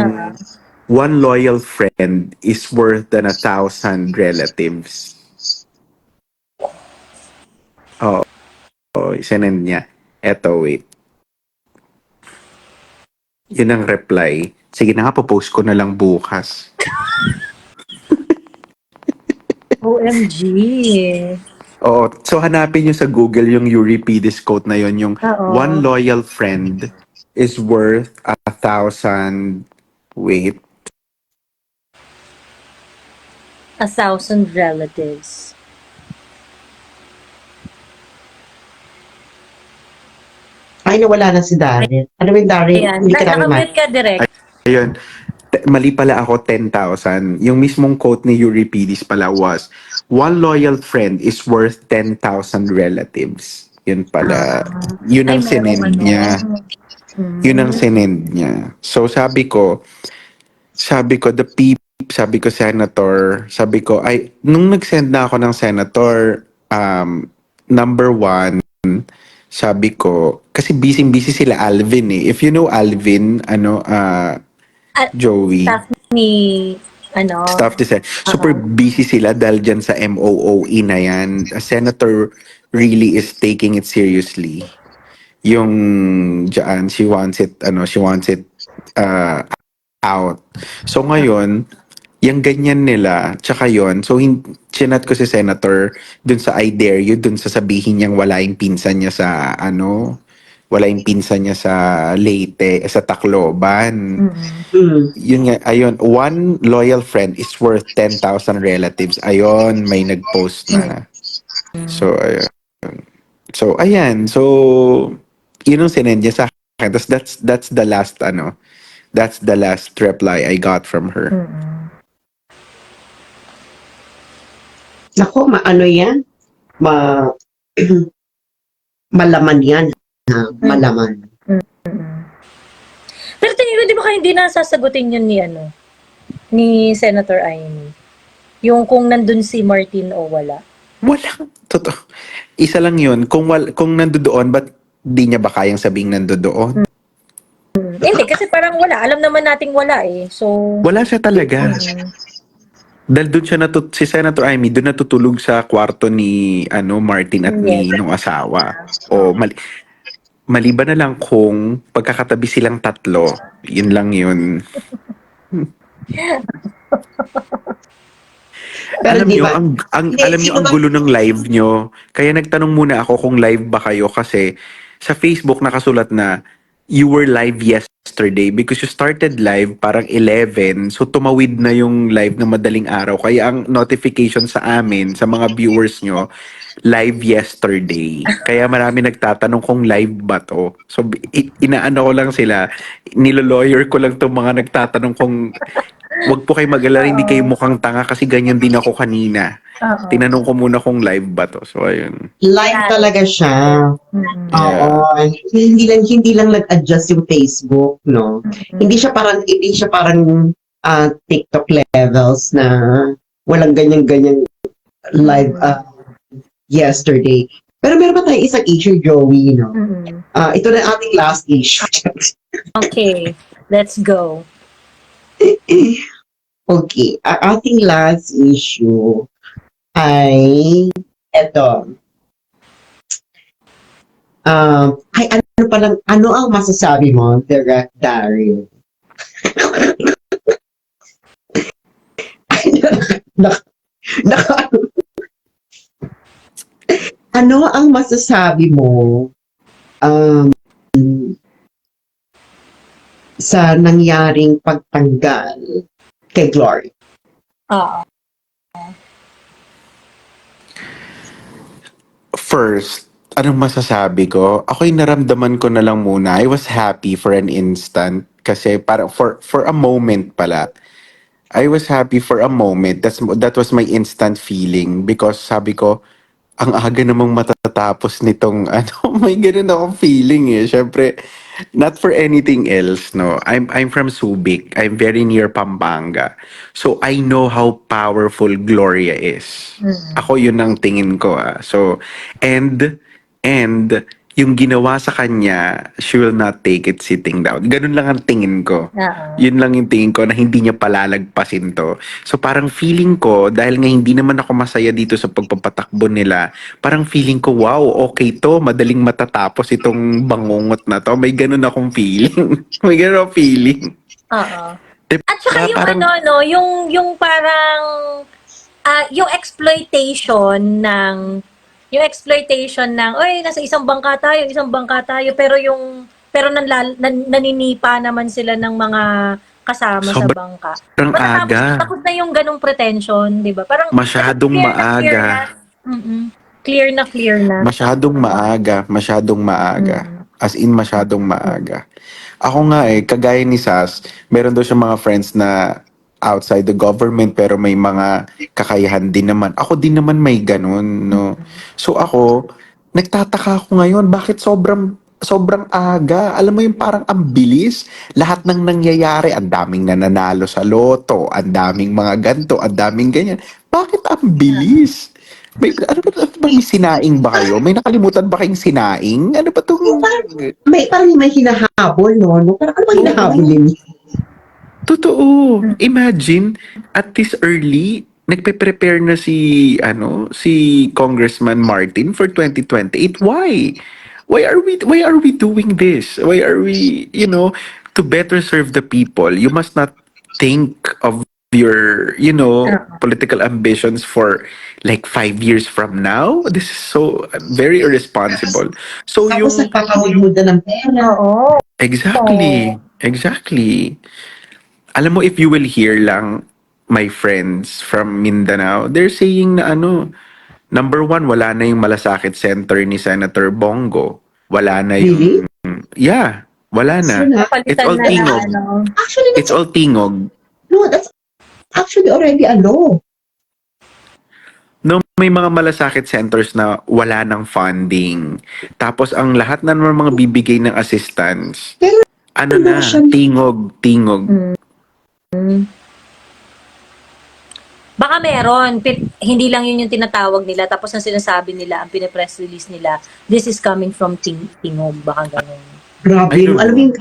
one loyal friend is worth than 1,000 relatives. Oh, sinend niya. Eto, wait. Yun ang reply. Sige na nga, popost ko na lang bukas. OMG. Oo, so hanapin nyo sa Google yung Euripides quote na yun, yung Oo. one loyal friend is worth 1,000, wait, 1,000 relatives. Ay, nawala na si Daryl. Ano ba yung Daryl? Ayan. Hindi ka namin Nakamute ka direct. ayun. Mali pala ako, 10,000. Yung mismong quote ni Euripides pala was, one loyal friend is worth 10,000 relatives. Yun pala. Yun ang sinend niya. Yun ang sinend niya. So sabi ko, sabi ko, Senator, sabi ko, nung nag-send na ako ng Senator, number one, sabi ko, kasi busy-busy sila Alvin If you know Alvin, Joey. Staff ni, Staff to say, super busy sila dahil dyan sa MOOE na yan. A senator really is taking it seriously. Yung dyan, she wants it out. So ngayon, yung ganyan nila, tsaka yon, so chinat ko si Senator dun sa I dare you, dun sa sabihin niyang wala yung pinsan niya sa Leyte, sa Tacloban. Yun nga, ayun, one loyal friend is worth 10,000 relatives. Ayun, may nag-post na. So, ayun. So, ayan. So, yun ang sinend niya sa akin. That's the last, that's the last reply I got from her. Nako, maano yan? Malaman yan. Malaman. Pero tingin ko, di ba kayo hindi nasasagutin yun ni Senator Aimee? Yung kung nandun si Martin o wala. Walang, totoo. Isa lang yun. Kung nandoon, ba't di niya ba kayang sabing nandoon? Hindi, kasi parang wala. Alam naman nating wala eh. So, Wala siya talaga. mm, Dahil doon siya si Senator Amy, doon natutulog sa kwarto ni Martin at yes. ni nung asawa. O maliban na lang kung pagkakatabi silang tatlo, yun lang yun. Pero Alam di nyo, ba? Hindi, alam nyo sino ang ba? gulo ng live nyo. Kaya nagtanong muna ako kung live ba kayo kasi sa Facebook nakasulat na you were live yesterday because you started live parang 11. So tumawid na yung live ng madaling araw. Kaya ang notification sa amin, sa mga viewers nyo, live yesterday. Kaya marami nagtatanong kung live ba to. So inaano ko lang sila, nilo-lawyer ko lang tong mga nagtatanong kung wag po kayo mag-alala, hindi kayo mukhang tanga kasi ganyan din ako kanina. Oo. Tinanong ko muna kung live ba to. So, ayun. Live talaga siya. Mm-mm. Oo. Yeah. Hindi lang nag-adjust yung Facebook, no? Hindi siya parang TikTok levels na walang ganyan-ganyan live yesterday. Pero meron pa tayong isang issue, Joey, no? Mm-mm. Ito na ating last issue. Okay, let's go. Okay, ang ating last issue ay eto. Ano ang masasabi mo, Direct Dario? Nak- nak- ano ang masasabi mo sa nangyaring pagtanggal kay Glory? Oo. First, anong masasabi ko? Ako'y naramdaman ko na lang muna. I was happy for an instant kasi para for a moment pala. I was happy for a moment. That was my instant feeling because sabi ko, ang aga namang matatapos nitong may ganun akong feeling eh. Syempre, not for anything else, no. I'm from Subic. I'm very near Pampanga. So I know how powerful Gloria is. Ako yun ang tingin ko ah. So and yung ginawa sa kanya, she will not take it sitting down. Ganun lang ang tingin ko. Oo. Yun lang yung tingin ko na hindi niya palalagpasin to. So parang feeling ko, dahil nga hindi naman ako masaya dito sa pagpapatakbo nila, parang feeling ko, wow, okay to, madaling matatapos itong bangungot na to. May ganun akong feeling. May ganun akong feeling. Oo. Diba? At saka yung Parang- yung parang yung exploitation ng oy nasa isang bangka tayo pero naninipa naman sila ng mga kasama sa Sobrang bangka. aga. Tapos na yung ganong pretension, 'di ba? Parang Masyadong maaga. Clear na. Masyadong maaga. Masyadong maaga. As in, masyadong maaga. Ako nga kagaya ni Sas, meron daw siyang mga friends na outside the government pero may mga kakayahan din naman. Ako din naman may ganun, no? So ako, nagtataka ako ngayon, bakit sobrang aga? Alam mo yung parang ang bilis? Lahat ng nangyayari, ang daming nananalo sa loto, ang daming mga ganto, ang daming ganyan. Bakit ang bilis? Ano ba may sinaing ba kayo? May nakalimutan ba kayong sinaing? Ano ba itong... Parang may hinahabol, no? Parang ano ba hinahabol yun? Totoo. Imagine, at this early, nagpe-prepare na si Congressman Martin for 2028. Why? Why are we doing this? Why are we, to better serve the people, you must not think of your, political ambitions for like 5 years from now. This is so very irresponsible. So Tapos yung nagpapahudmud na ng pera. Oo. Exactly. Alam mo, if you will hear lang my friends from Mindanao, they're saying na number one, wala na yung malasakit center ni Senator Bongo. Wala na yung... Yeah, wala na. It's all Napalitan na tingog. Actually, It's all tingog. that's actually already a law. No, may mga malasakit centers na wala ng funding. Tapos ang lahat na naman mga bibigay ng assistance, Pero tingog. Baka meron, hindi lang yun yung tinatawag nila, tapos ang sinasabi nila, ang pinapress release nila, this is coming from Tingog, baka ganun. Grabe, I don't alam mo know.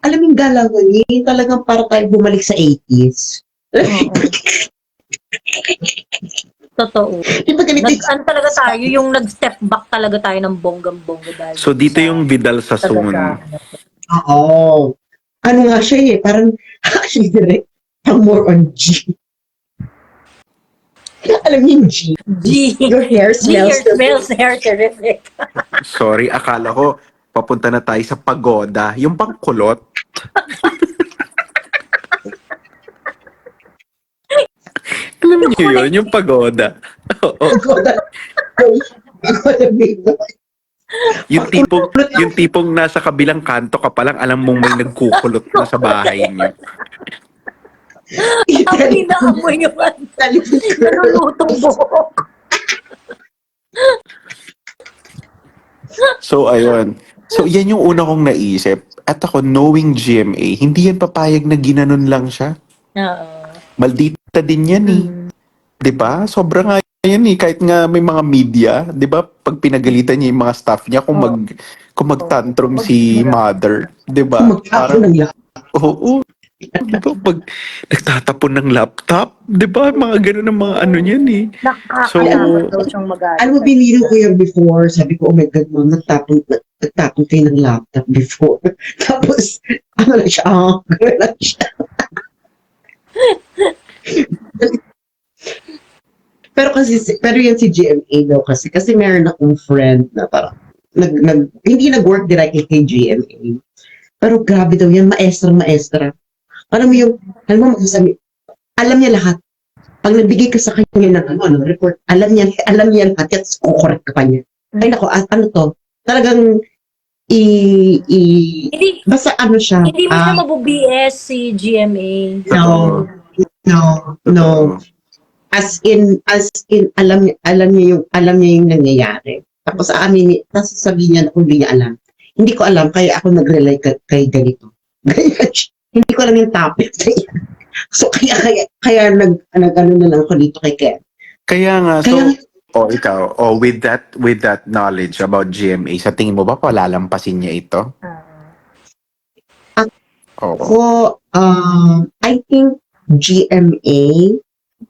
alam mo yung galawan niya, yung talagang para tayo bumalik sa 80s. Oo. Totoo. Di ba ganito yung- Ano talaga tayo, yung nag-step back talaga tayo ng bonggang-bongga dahil So dito yung Vidal taga Sassoon. Oo. Ano nga siya parang, actually direct, pang more on G. Alam niyo yung G? G. Your hair smells. Hair terrific. Sorry, akala ko papunta na tayo sa pagoda. Yung pangkulot. Alam niyo yun, yung pagoda. Oo. Yung tipong nasa kabilang kanto ka pa lang, alam mong may nagkukulot na sa bahay niyo. Amoy na amoy yung nalulutong buhok. So, ayun. So, yan yung una kong naisip. At ako, knowing GMA, hindi yan papayag na ginanon lang siya. Oo. Maldita din yan eh. 'Di ba? Sobra nga yan eh. Kahit nga may mga media, 'di ba? Pag pinagalitan niya yung mga staff niya kung magtantrum si mother, 'di ba? Magtapon ng lahat. Oo. 'Di ba? Pag nagtatapon ng laptop, 'di ba? Mga ganun ang mga ano niyan eh. Nakakalaman daw siyang magalit. Alam mo, biniro ko yan before. Sabi ko, oh my God, mom, nagtapon kayo ng laptop before. Tapos, ano lang siya, gano'n lang siya. pero yan si GMA daw kasi meron akong friend na parang hindi nag-work directly kay GMA. Pero grabe daw yan, maestra. Alam mo magsasabi, alam niya lahat. Pag nagbigay ka sa kanya ng report, alam niya lahat at kukorek ka pa niya. Ay nako, ano to? Talagang Hindi, basta ano siya. hindi mo siya mabu-BS si GMA. No. As in alam niya yung nangyayari. Tapos sasabihin niya na kung hindi niya alam. Hindi ko alam kaya ako nag-rely kay ganito. Hindi ko alam yung topic na yan. So kaya nag-ano na lang ako dito kay Ken. Kaya nga, ikaw, with that knowledge about GMA, sa tingin mo ba palalampasin niya ito? Oo. I think GMA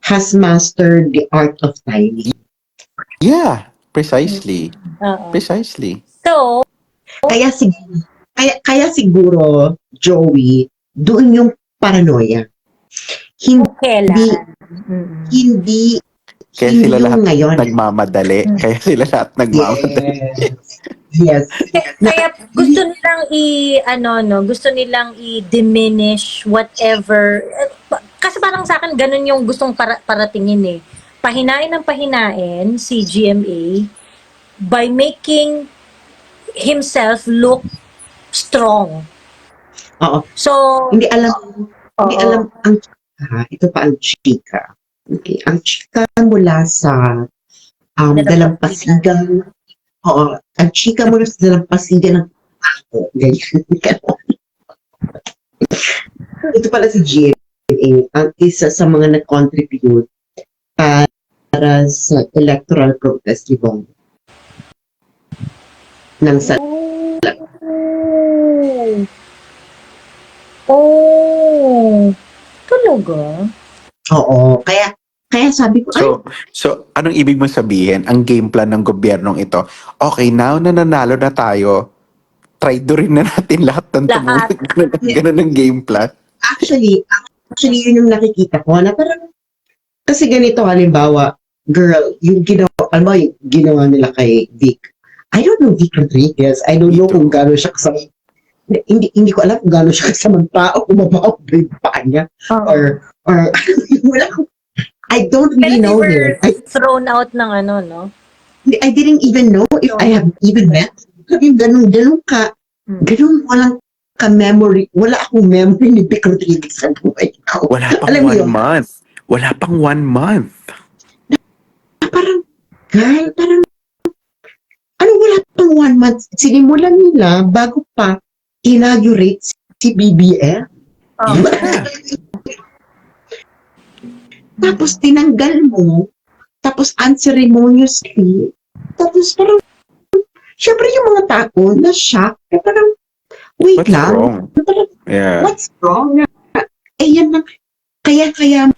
has mastered the art of timing. Yeah, precisely. Oo. Precisely. So, Kaya siguro, Joey, doon yung paranoia. kailan? Hindi Kaya sila yung lahat ngayon. nagmamadali. Kaya sila lahat nagmamadali. Yes. Kaya gusto nilang i-diminish whatever. Kasi parang sa akin, ganun yung gustong paratingin eh. Pahinain si GMA by making himself look strong. Oo. So, Hindi alam ang chika. Ito pa ang chika. Okay. Ang chika mula sa dalampasigan. Oo. Ang chika mula sa dalampasigan ng ako. Ganyan. Ito pala si GMA. Ang isa sa mga nag-contribute para sa electoral protest ni Bongo. Talaga? Oo. Kaya sabi ko, So, anong ibig mong sabihin? Ang game plan ng gobyernong ito, okay, now na nanalo na tayo, try rin na natin lahat ng Lahat. ganun ang game plan. actually, yun yung nakikita ko na parang, kasi ganito, halimbawa, girl, yung ginawa nila kay Vic. I don't know Vic Rodriguez. I don't know kung gano'n siya kasama. Hindi ko alam kung gano'n siya kasamang tao, kung mabaho ba yung paa niya. Or wala ko. I don't really know Pero him. thrown out ng no? I didn't even know if I have even met. Yung ganun walang ka-memory. Wala akong memory ni Vic Rodriguez sa buhay ko. Wala pang Alam mo 1 yun? month. Wala pang 1 month. Parang, girl, wala pang 1 month. Sinimulan nila bago pa inaugurate si BBM. Oh. tapos tinanggal mo, tapos unceremoniously, tapos parang, syempre yung mga tao na shock, parang, wait What's lang, wrong? parang, Yeah. what's wrong? Eh yan lang, kaya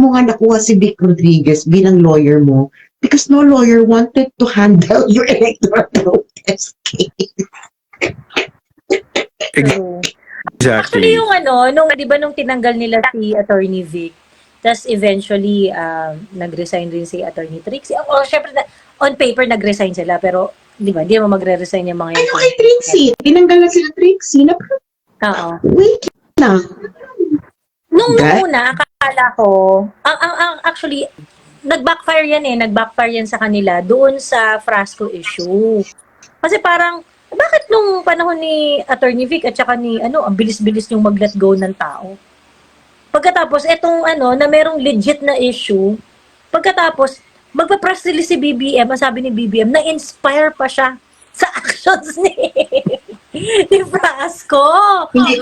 mo nga nakuha si Vic Rodriguez bilang lawyer mo because no lawyer wanted to handle your electoral protest case. True. Exactly. Actually, yung di ba nung tinanggal nila si Attorney Vic, tas eventually, nag-resign rin si Attorney Trixie. O, syempre, on paper, nag-resign sila, pero, di ba, di mo magre-resign yung mga Ano kay Trixie? Tinanggal na sila Trixie na Oo. wait lang. Nung That- una, akala ko, actually, nag-backfire yan sa kanila doon sa Frasco issue. Kasi parang, bakit nung panahon ni Attorney Vic at saka ni, ang bilis-bilis yung mag-let go ng tao? Pagkatapos, etong na merong legit na issue, pagkatapos, magpa-press release si BBM, ang sabi ni BBM, na-inspire pa siya sa actions ni Frasco. Hindi.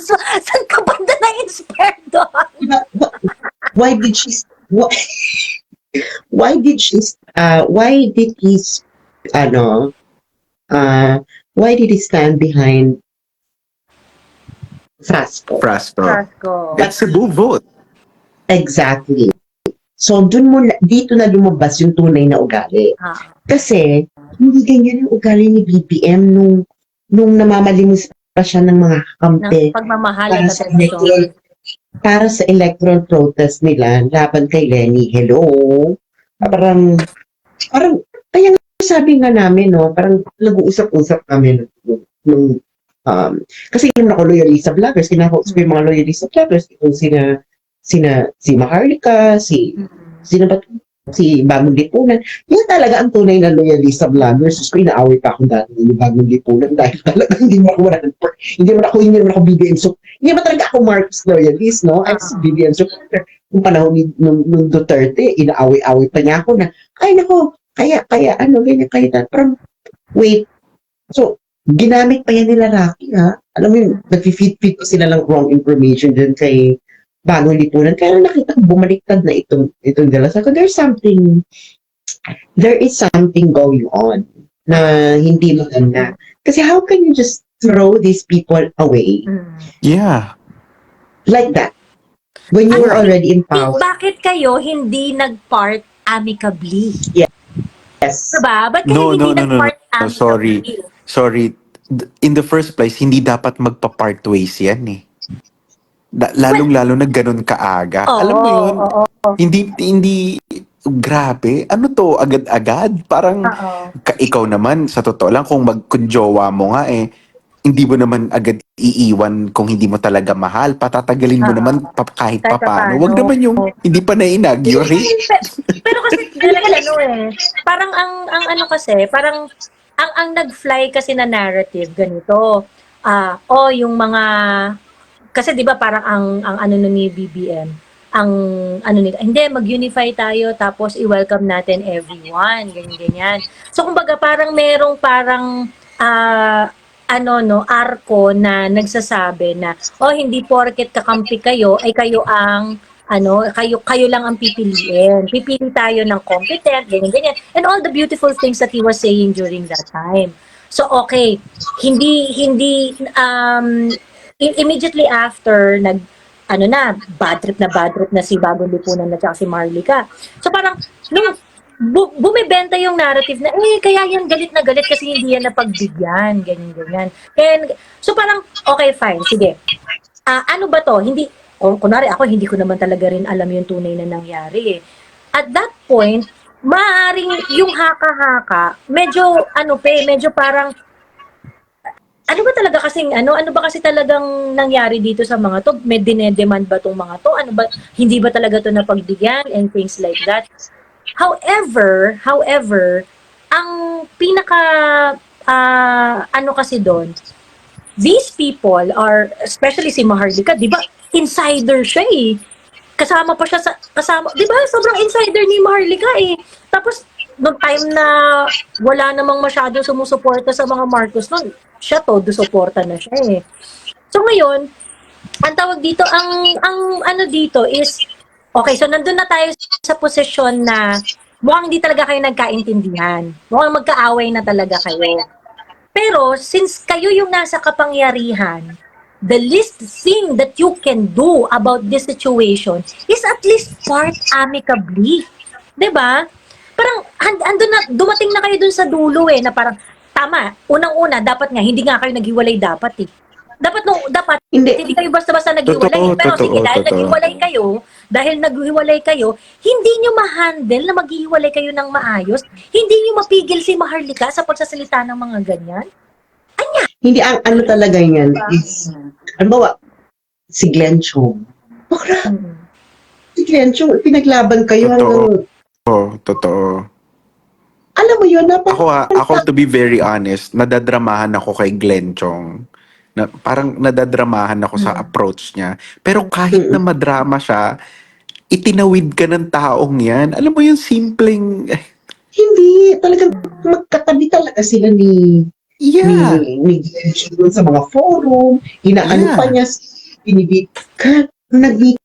Saan ka ba na-inspire doon? Why did she why did he stand behind Frasco? Frasco. It's Cebu vote. Exactly. So dito na lumabas yung tunay na ugali. Kasi hindi ganyan yung ugali ni BBM nung namamalimos pa siya ng mga kakampi Ng pagmamahal para at sa atensyon. para sa electoral protest nila laban kay Lenny. Hello? Parang kaya nga sabi nga namin, no, parang nag-uusap-usap kami nung kasi yung ako loyalista vloggers, kinakausap ko yung mga loyalista vloggers, itong si Maharlika, sino ba si Bagong Lipunan. Yan talaga ang tunay na loyalista vloggers. So, inaaway pa ako dati ng Bagong Lipunan dahil talaga hindi mo ako BBM. So, hindi mo talaga ako Marcos loyalist, no? I'm si BBM. So, nung panahon nung Duterte, inaaway-away pa niya ako na, ay nako, kaya, ganyan, kaya, parang, wait. So, ginamit pa yan nila Rocky, ha? Alam mo yun, nag-feed pa sila ng wrong information dyan kay Bagong Lipunan. Kaya nakita ko bumaliktad na itong dala. So, there is something going on na hindi maganda. Kasi how can you just throw these people away Yeah. like that when you were already in power? Bakit kayo hindi nag-part amicably? Yes. Diba? Ba't No, kayo hindi no. nag-part amicably? Sorry. In the first place, hindi dapat magpa-part ways yan eh. Lalong-lalo na ganun kaaga. Alam mo yun, hindi, grabe. Ano to, agad-agad? Parang, ikaw naman, sa totoo lang, kung jowa mo nga eh, hindi mo naman agad iiwan kung hindi mo talaga mahal. Patatagalin mo naman kahit papaano. Wag naman yung hindi pa na-inaugurate. Pero kasi parang ang kasi, parang ang nag-fly kasi na narrative ganito. Yung mga kasi 'di ba parang ang ano ni BBM, ang ano nila, hindi mag-unify tayo tapos i-welcome natin everyone, ganyan. So kumbaga parang merong arko na nagsasabi na hindi porket kakampi kayo ay kayo ang kayo lang ang pipiliin. Pipili tayo ng competent, ganyan. And all the beautiful things that he was saying during that time. So okay, hindi immediately after bad trip na si Bagong Lipunan at saka si Marlica. So parang nung bumibenta yung narrative na kaya yan galit na galit kasi hindi yan napagbigyan, ganyan. And so parang okay, fine, sige. Ano ba to? Hindi kunwari ako hindi ko naman talaga rin alam yung tunay na nangyari. At that point, maaaring yung haka-haka, medyo parang ano ba talaga kasing ano ba kasi talagang nangyari dito sa mga to? May dinedemand ba tong mga to? Ano ba hindi ba talaga to napagbigyan and things like that? However, ang pinaka kasi doon, these people are, especially si Maharlika, di ba, insider siya eh. Kasama pa siya di ba, sobrang insider ni Maharlika eh. Tapos, noong time na wala namang masyadong sumusuporta sa mga Marcos noon, siya todo suporta na siya eh. So ngayon, ang tawag dito, ang ano dito is, Okay, so nandun na tayo sa posisyon na mukhang hindi talaga kayo nagkaintindihan. Mukhang magkaaway na talaga kayo. Pero since kayo yung nasa kapangyarihan, the least thing that you can do about this situation is at least part amicably. 'Di ba? Parang andun na, dumating na kayo dun sa dulo na parang tama, unang-una dapat nga hindi nga kayo naghiwalay dapat. Dapat Hindi. hindi kayo basta-basta naghiwalay. Pero sige, dahil naghiwalay kayo, hindi nyo ma-handle na maghiwalay kayo ng maayos. Hindi nyo mapigil si Maharlika sa pagsasalita ng mga ganyan. Hindi, ang ano talaga yan is, ano ba, si Glenn Chong. Bakla, si Glenn Chong, pinaglaban kayo hanggang, Totoo. alam mo yun, Ako to be very honest, nadadramahan ako kay Glenn Chong. Parang nadadramahan ako sa approach niya. Pero kahit na madrama siya, itinawid ka ng taong yan. Alam mo yung simpleng... hindi, talagang magkatabi talaga sila ni Yeah. ni Glenn Chong sa mga forum, inaano Yeah. pa niya, nag-meeting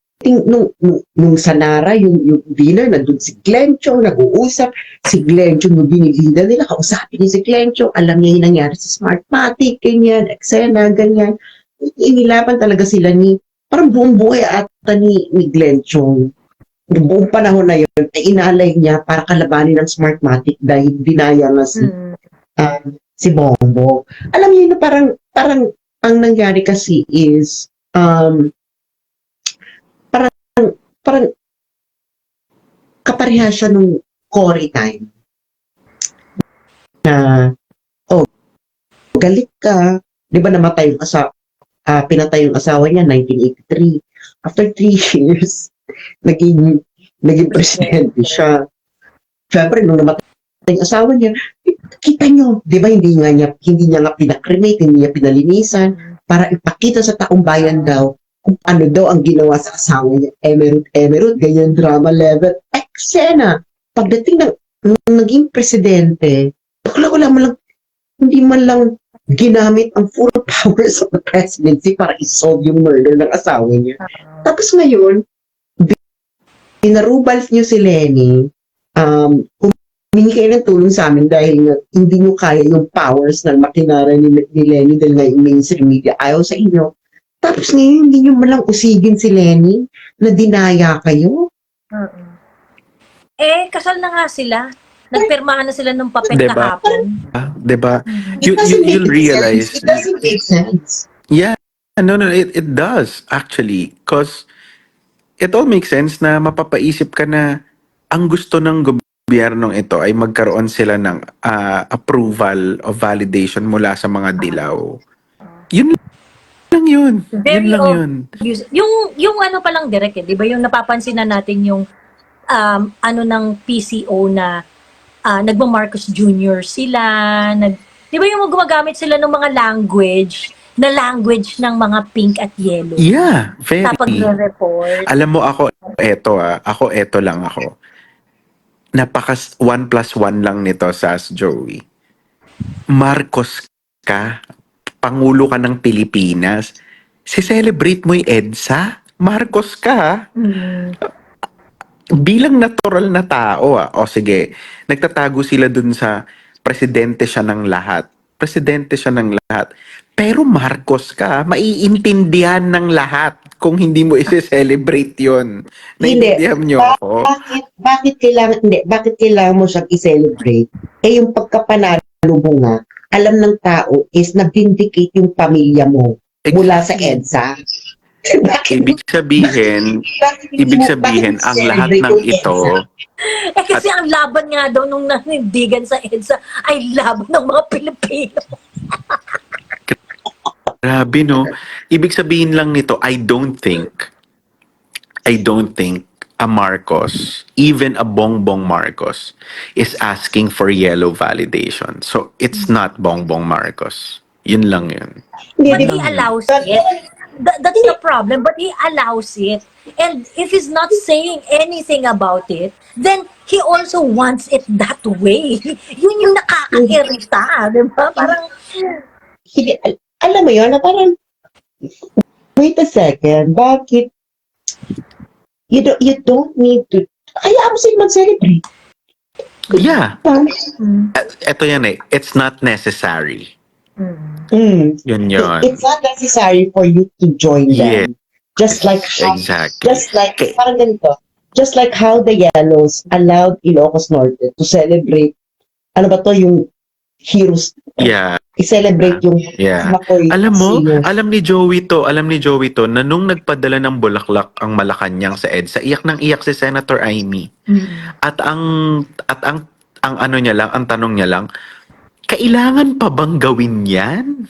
nung Sanara, yung dinner, nandun si Glenn Chong, nag-uusap, si Glenn Chong, yung binilida nila, kausapin niya si Glenn Chong, alam niya yung nangyari sa Smartmatic, ganyan, eksena, ganyan. Inilaban talaga sila parang buong buhay ata ni Glenn Chong. Yung buong panahon na yun, ay inalay niya para kalabanin ng Smartmatic dahil dinaya nga si Bongbong. Alam niyo na parang ang nangyari kasi is parang kapareha siya nung Cory time. Na galit ka, 'di ba namatay yung pinatay yung asawa niya 1983. After 3 years, naging presidente siya. Siyempre, nung namatay yung asawa niya, kita nyo, di ba hindi niya nga pinakremate, hindi niya pinalinisan, para ipakita sa taong bayan daw kung ano daw ang ginawa sa asawa niya. Emerald, ganyan drama level. Eksena! Pagdating nung naging presidente, wala man lang, hindi man lang ginamit ang full powers of the presidency para isolve yung murder ng asawa niya. Tapos ngayon, pinarubal niyo si Lenny, humingi kayo ng tulong sa amin dahil hindi nyo kaya yung powers ng makinara ni Lenny dahil nga yung mainstream media ayaw sa inyo. Tapos ngayon, hindi nyo malang usigin si Lenny na dinaya kayo. Kasal na nga sila. Nagpirmahan na sila ng papel Diba? kahapon. Diba? It doesn't make You'll realize... sense. It doesn't make sense. Yeah. No, it does actually. Because it all makes sense na mapapaisip ka na ang gusto ng gobyernong ito ay magkaroon sila ng approval of validation mula sa mga dilaw. Yun lang yun. Very Yun lang yun. Yung ano pa lang direct di ba yung napapansin na natin yung ano ng PCO na nagma-Marcos Jr. sila, di ba yung gumagamit sila ng mga language ng mga pink at yellow. Yeah, very. Sa pagre-report. Alam mo ako eto lang ako. 1+1 lang nito, Sas Joey. Marcos ka, Pangulo ka ng Pilipinas, si-celebrate mo yung EDSA? Marcos ka, bilang natural na tao, o sige, nagtatago sila dun sa presidente siya ng lahat. Pero Marcos ka, maiintindihan ng lahat kung hindi mo isi-celebrate yun. Naiintindihan niyo ako? Bakit kailangan mo siyang i-celebrate? Yung pagkapanalo mo nga, alam ng tao is nag-vindicate yung pamilya mo mula sa EDSA. Ibig sabihin, ang lahat ng ito... Kasi ang laban nga daw nung nanindigan sa EDSA ay laban ng mga Pilipino. Grabe, no? Ibig sabihin lang nito, I don't think a Marcos, even a Bongbong Marcos, is asking for yellow validation. So, it's not Bongbong Marcos. Yun lang yun. But he allows it. That's the problem, but he allows it. And if he's not saying anything about it, then he also wants it that way. Yun yung nakaka-irita, di ba? Parang... Alam mo yun, na parang, wait a second, bakit you don't need to, hayaan mo sila mag-celebrate. Yeah. Mm. Ito yan eh. It's not necessary. Mm. Yun yun. It's not necessary for you to join them. Just like how, Exactly. parang ganito, just like how the Yellows allowed Ilocos Norte to celebrate, ano ba to, yung heroes, Yeah. i-celebrate yung Yeah. Makoy Alam mo, seniors. alam ni Joey to na nung nagpadala ng bulaklak ang Malacanang sa EDSA, iyak nang iyak si Senator Amy. Mm. At ang ano niya lang, ang tanong niya lang, kailangan pa bang gawin 'yan?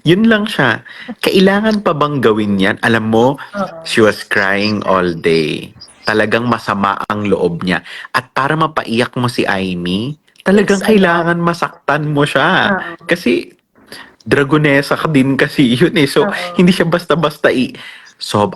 Yun lang siya. Kailangan pa bang gawin 'yan? Alam mo, Oo. she was crying all day. Talagang masama ang loob niya. At para mapaiyak mo si Amy, talagang It's kailangan masaktan mo siya. Oo. Kasi dragonesa ka din kasi yun eh. So, Oo. hindi siya basta-basta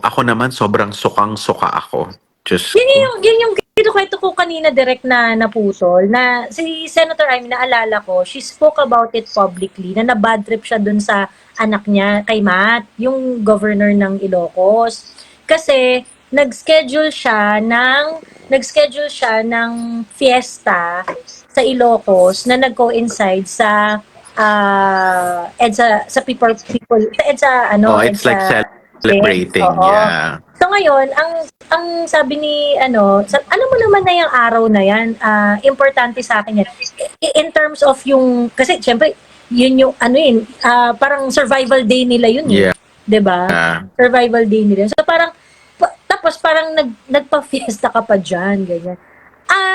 ako naman, sobrang sukang-suka ako. Just, Yun yung kinukwento ko kanina direct na naputol, na si Senator Amy, naalala ko, she spoke about it publicly, na nabad trip siya dun sa anak niya, kay Matt, yung governor ng Ilocos. Kasi, nag-schedule siya ng fiesta sa Ilocos na nag-coincide sa EDSA, sa people sa EDSA, it's like EDSA celebrating. Oo. Yeah. So ngayon, ang sabi ni alam mo naman na yung araw na yan, importante sa akin yan. In terms of yung, kasi syempre, yun yung parang survival day nila yun eh. Yeah. 'Di ba? Survival day nila. So parang tapos parang nagpa-fiesta ka pa diyan, ganyan.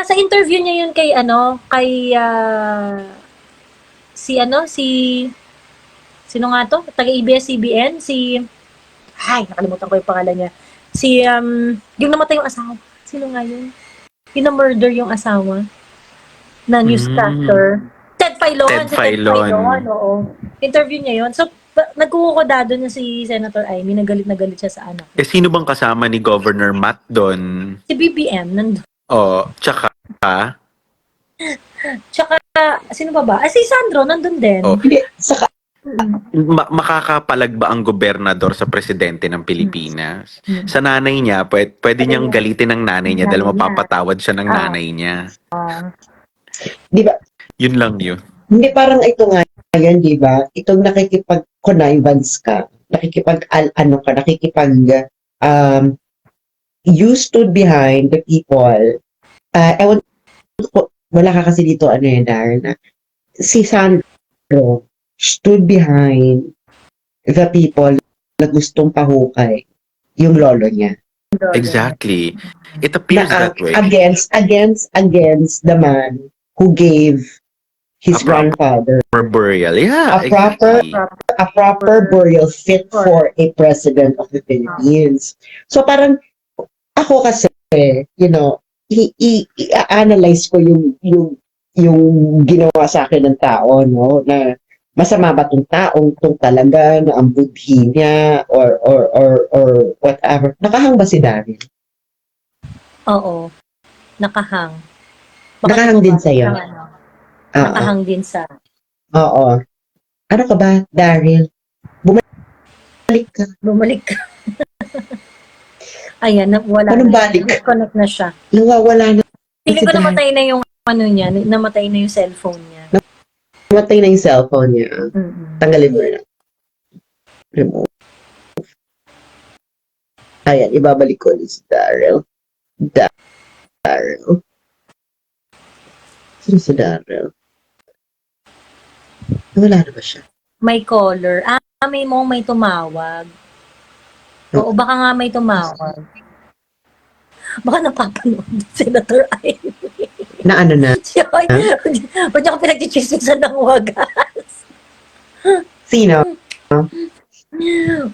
Sa interview niya yun kay sino nga to? Taga ABS-CBN, nakalimutan ko yung pangalan niya. Yung namatay yung asawa. Sino nga yun? Yung na-murder yung asawa na newscaster. Ted Filon. Ted Filon. Oo. Interview niya yun. So, nagkukodado na si Senator Amy. Nagalit na galit siya sa anak. Sino bang kasama ni Governor Matt doon? Si BBM, nandun. Tsaka, Tsaka, sino pa ba? Si Sandro, nandun din. Hindi, saka, makakapalag ba ang gobernador sa presidente ng Pilipinas? Mm. Sa nanay niya, pwede niyang galitin ng nanay niya dahil Nanay niya. mapapatawad siya ng nanay niya. di ba, Yun lang yun. hindi parang ito nga yan, di ba? Itong nakikipag-connivance ka, you stood behind the people. Ewan ko, wala ka kasi dito, Darren, si Sandro stood behind the people na gustong pahukay yung lolo niya. Exactly. It appears that way. Against the man who gave his grandfather For burial. Yeah, a proper burial fit for a president of the Philippines. So parang ako kasi, i-analyze ko yung ginawa sa akin ng tao, no, na masama ba tong taong tong talaga na ang budhi niya or whatever. Nakahang ba si Daryl? Oo. Nakahang. Nakahang din sa'yo? Nakahang din sa... Oo. Ano ka ba, Daryl? Bumalik ka. Bumalik ka. Ayan, wala Anong na. balik? Disconnect na siya. Nawawala na. Feeling ko namatay na yung niya, namatay na yung cellphone niya. Namatay na yung cellphone niya. Mm-mm. Tanggalin mo na. Remove. Ayan, ibabalik ko ulit si Daryl. Daryl. Sino si Daryl? Wala na ba siya? May caller. May tumawag. Oo, baka nga may tumawag. Baka napapanood Senator Amy. Na ano na? Ba't niya ka pinag-chismisan ng wagas? Sino?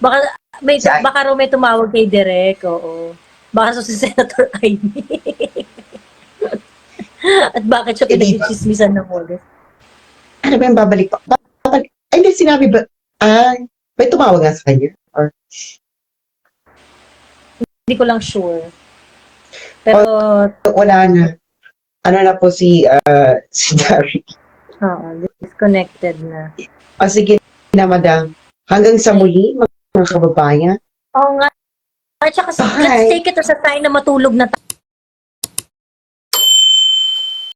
Baka raw may tumawag kay Direk, oo. Baka so si Senator Amy. At bakit siya pinag-chismisan ng wagas? Ano ba yung babalik pa? Ay, hindi sinabi ba? May tumawag nga sa kanya? Or Hindi ko lang sure. Pero, wala na. Ano na po si Daryl? oo, disconnected na. Sige na, madam. Hanggang sa muli, mga kababayan. Oo nga, At saka, let's Alright. take it as a sign na matulog na